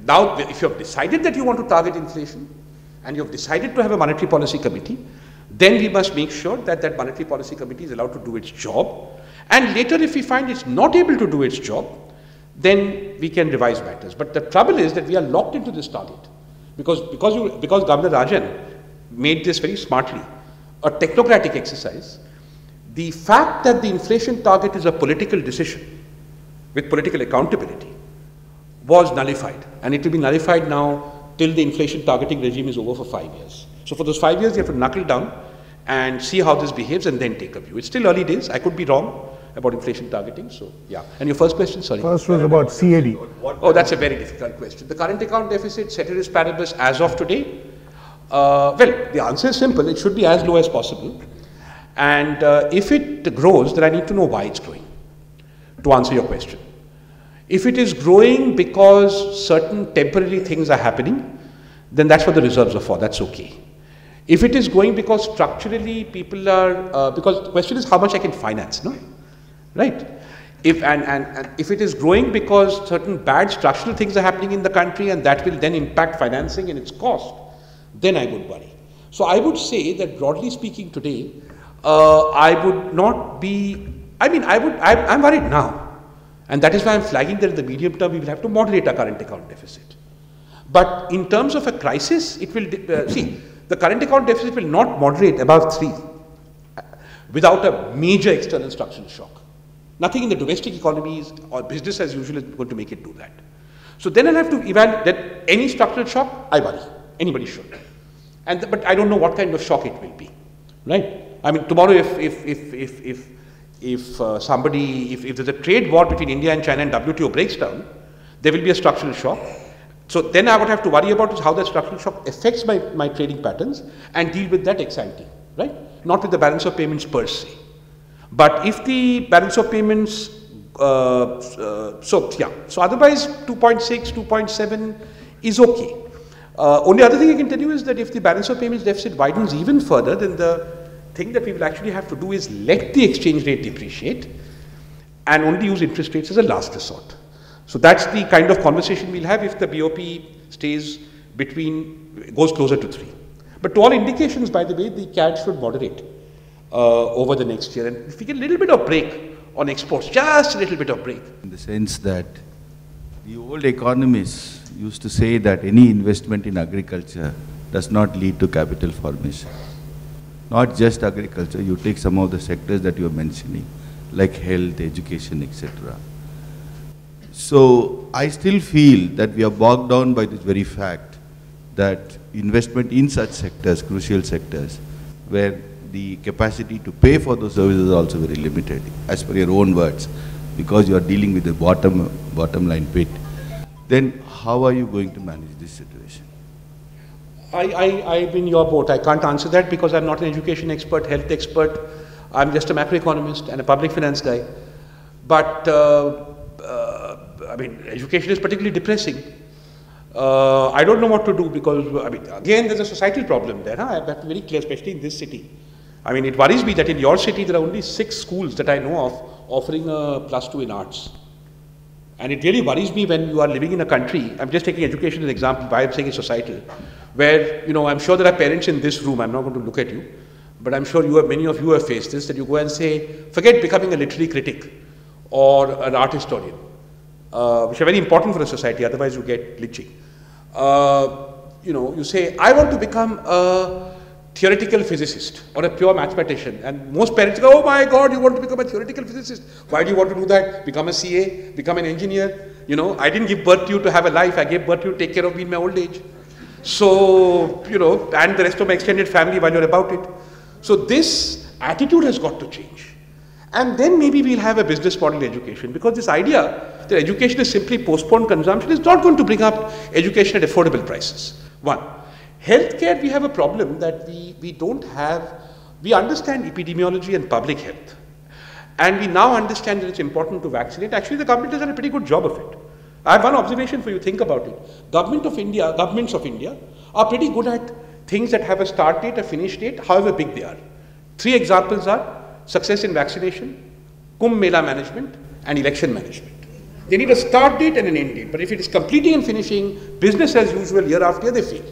now if you have decided that you want to target inflation, and you have decided to have a monetary policy committee, then we must make sure that that monetary policy committee is allowed to do its job, and later if we find it's not able to do its job, then we can revise matters. But the trouble is that we are locked into this target because Governor Rajan made this very smartly, a technocratic exercise. The fact that the inflation target is a political decision with political accountability was nullified, and it will be nullified now till the inflation targeting regime is over for 5 years. So for those 5 years, you have to knuckle down and see how this behaves and then take a view. It's still early days. I could be wrong about inflation targeting. So, yeah. And your first question, sorry? First was about CAD. Oh, that's a very difficult question. The current account deficit, ceteris paribus, as of today, well, the answer is simple. It should be as low as possible. And if it grows, then I need to know why it's growing, to answer your question. If it is growing because certain temporary things are happening, then that's what the reserves are for. That's okay. If it is growing because structurally people are, because the question is how much I can finance, no? Right? If, and if it is growing because certain bad structural things are happening in the country and that will then impact financing and its cost, then I would worry. So I would say that broadly speaking today, I would not be, I mean, I'm worried now. And that is why I'm flagging that in the medium term we will have to moderate our current account deficit. But in terms of a crisis, it will, see, the current account deficit will not moderate above 3 without a major external structural shock. Nothing in the domestic economies or business as usual is going to make it do that. So then I'll have to evaluate that any structural shock, I worry. Anybody should. And but I don't know what kind of shock it will be, right? I mean, tomorrow if there's a trade war between India and China and WTO breaks down, there will be a structural shock. So then I would have to worry about how that structural shock affects my trading patterns and deal with that ex ante, right? Not with the balance of payments per se. But if the balance of payments, so otherwise 2.6, 2.7 is okay. Only other thing I can tell you is that if the balance of payments deficit widens even further, then the thing that we will actually have to do is let the exchange rate depreciate and only use interest rates as a last resort. So that's the kind of conversation we'll have if the BOP stays goes closer to 3. But to all indications, by the way, the CAD should moderate over the next year. And if we get a little bit of break on exports, just a little bit of break. In the sense that the old economists used to say that any investment in agriculture does not lead to capital formation. Not just agriculture, you take some of the sectors that you are mentioning, like health, education, etc. So I still feel that we are bogged down by this very fact that investment in such sectors, crucial sectors, where the capacity to pay for those services is also very limited, as per your own words, because you are dealing with the bottom line pit. Then how are you going to manage this situation? I'm in your boat. I can't answer that because I'm not an education expert, health expert. I'm just a macroeconomist and a public finance guy. But I mean, education is particularly depressing. I don't know what to do because, I mean, again, there's a societal problem there. Huh? I have to be very clear, especially in this city. I mean, it worries me that in your city, there are only 6 schools that I know of offering a +2 in arts. And it really worries me when you are living in a country, I'm just taking education as an example, why I'm saying it's societal, where, you know, I'm sure there are parents in this room, I'm not going to look at you, but I'm sure many of you have faced this, that you go and say, forget becoming a literary critic or an art historian, which are very important for a society, otherwise you get lynching. You know, you say, I want to become a theoretical physicist or a pure mathematician, and most parents go, oh my God, you want to become a theoretical physicist? Why do you want to do that? Become a CA, become an engineer? You know, I didn't give birth to you to have a life, I gave birth to you to take care of me in my old age. So, you know, and the rest of my extended family while you're about it. So this attitude has got to change. And then maybe we'll have a business model education, because this idea that education is simply postponed consumption is not going to bring up education at affordable prices. One. Healthcare, we have a problem that we don't have, we understand epidemiology and public health. And we now understand that it's important to vaccinate. Actually, the government has done a pretty good job of it. I have one observation for you, think about it. Governments of India are pretty good at things that have a start date, a finish date, however big they are. 3 examples are success in vaccination, Kumbh Mela management, and election management. They need a start date and an end date, but if it is completing and finishing business as usual year after year, they fail.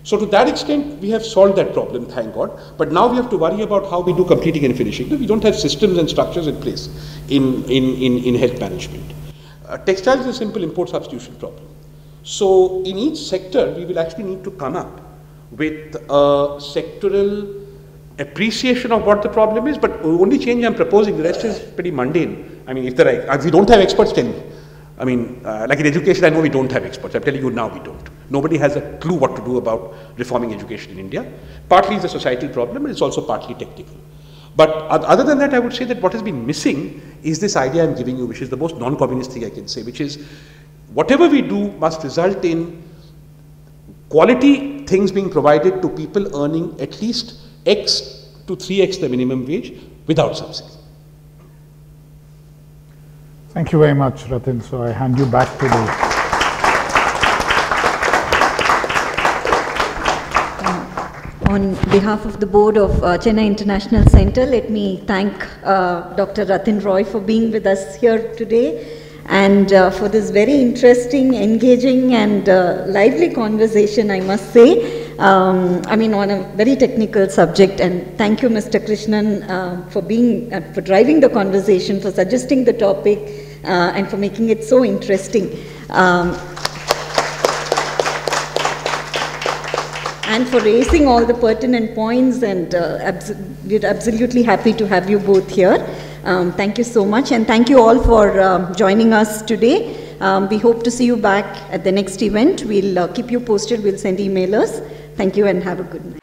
So to that extent, we have solved that problem, thank God. But now we have to worry about how we do completing and finishing. We don't have systems and structures in place in health management. Textiles is a simple import substitution problem. So in each sector, we will actually need to come up with a sectoral appreciation of what the problem is, but the only change I'm proposing, the rest is pretty mundane. I mean, if we don't have experts, tell me. I mean, like in education, I know we don't have experts. I'm telling you now we don't. Nobody has a clue what to do about reforming education in India. Partly it's a societal problem, and it's also partly technical. But other than that, I would say that what has been missing is this idea I'm giving you, which is the most non-communist thing I can say, which is whatever we do must result in quality things being provided to people earning at least X to 3X the minimum wage without subsidy. Thank you very much, Rathin. So I hand you back to the... On behalf of the board of Chennai International Center, let me thank Dr. Rathin Roy for being with us here today and for this very interesting, engaging and lively conversation, I must say. I mean, on a very technical subject, and thank you, Mr. Krishnan, for driving the conversation, for suggesting the topic, and for making it so interesting. And for raising all the pertinent points, and we're absolutely happy to have you both here. Thank you so much, and thank you all for joining us today. We hope to see you back at the next event. We'll keep you posted, we'll send emailers. Thank you and have a good night.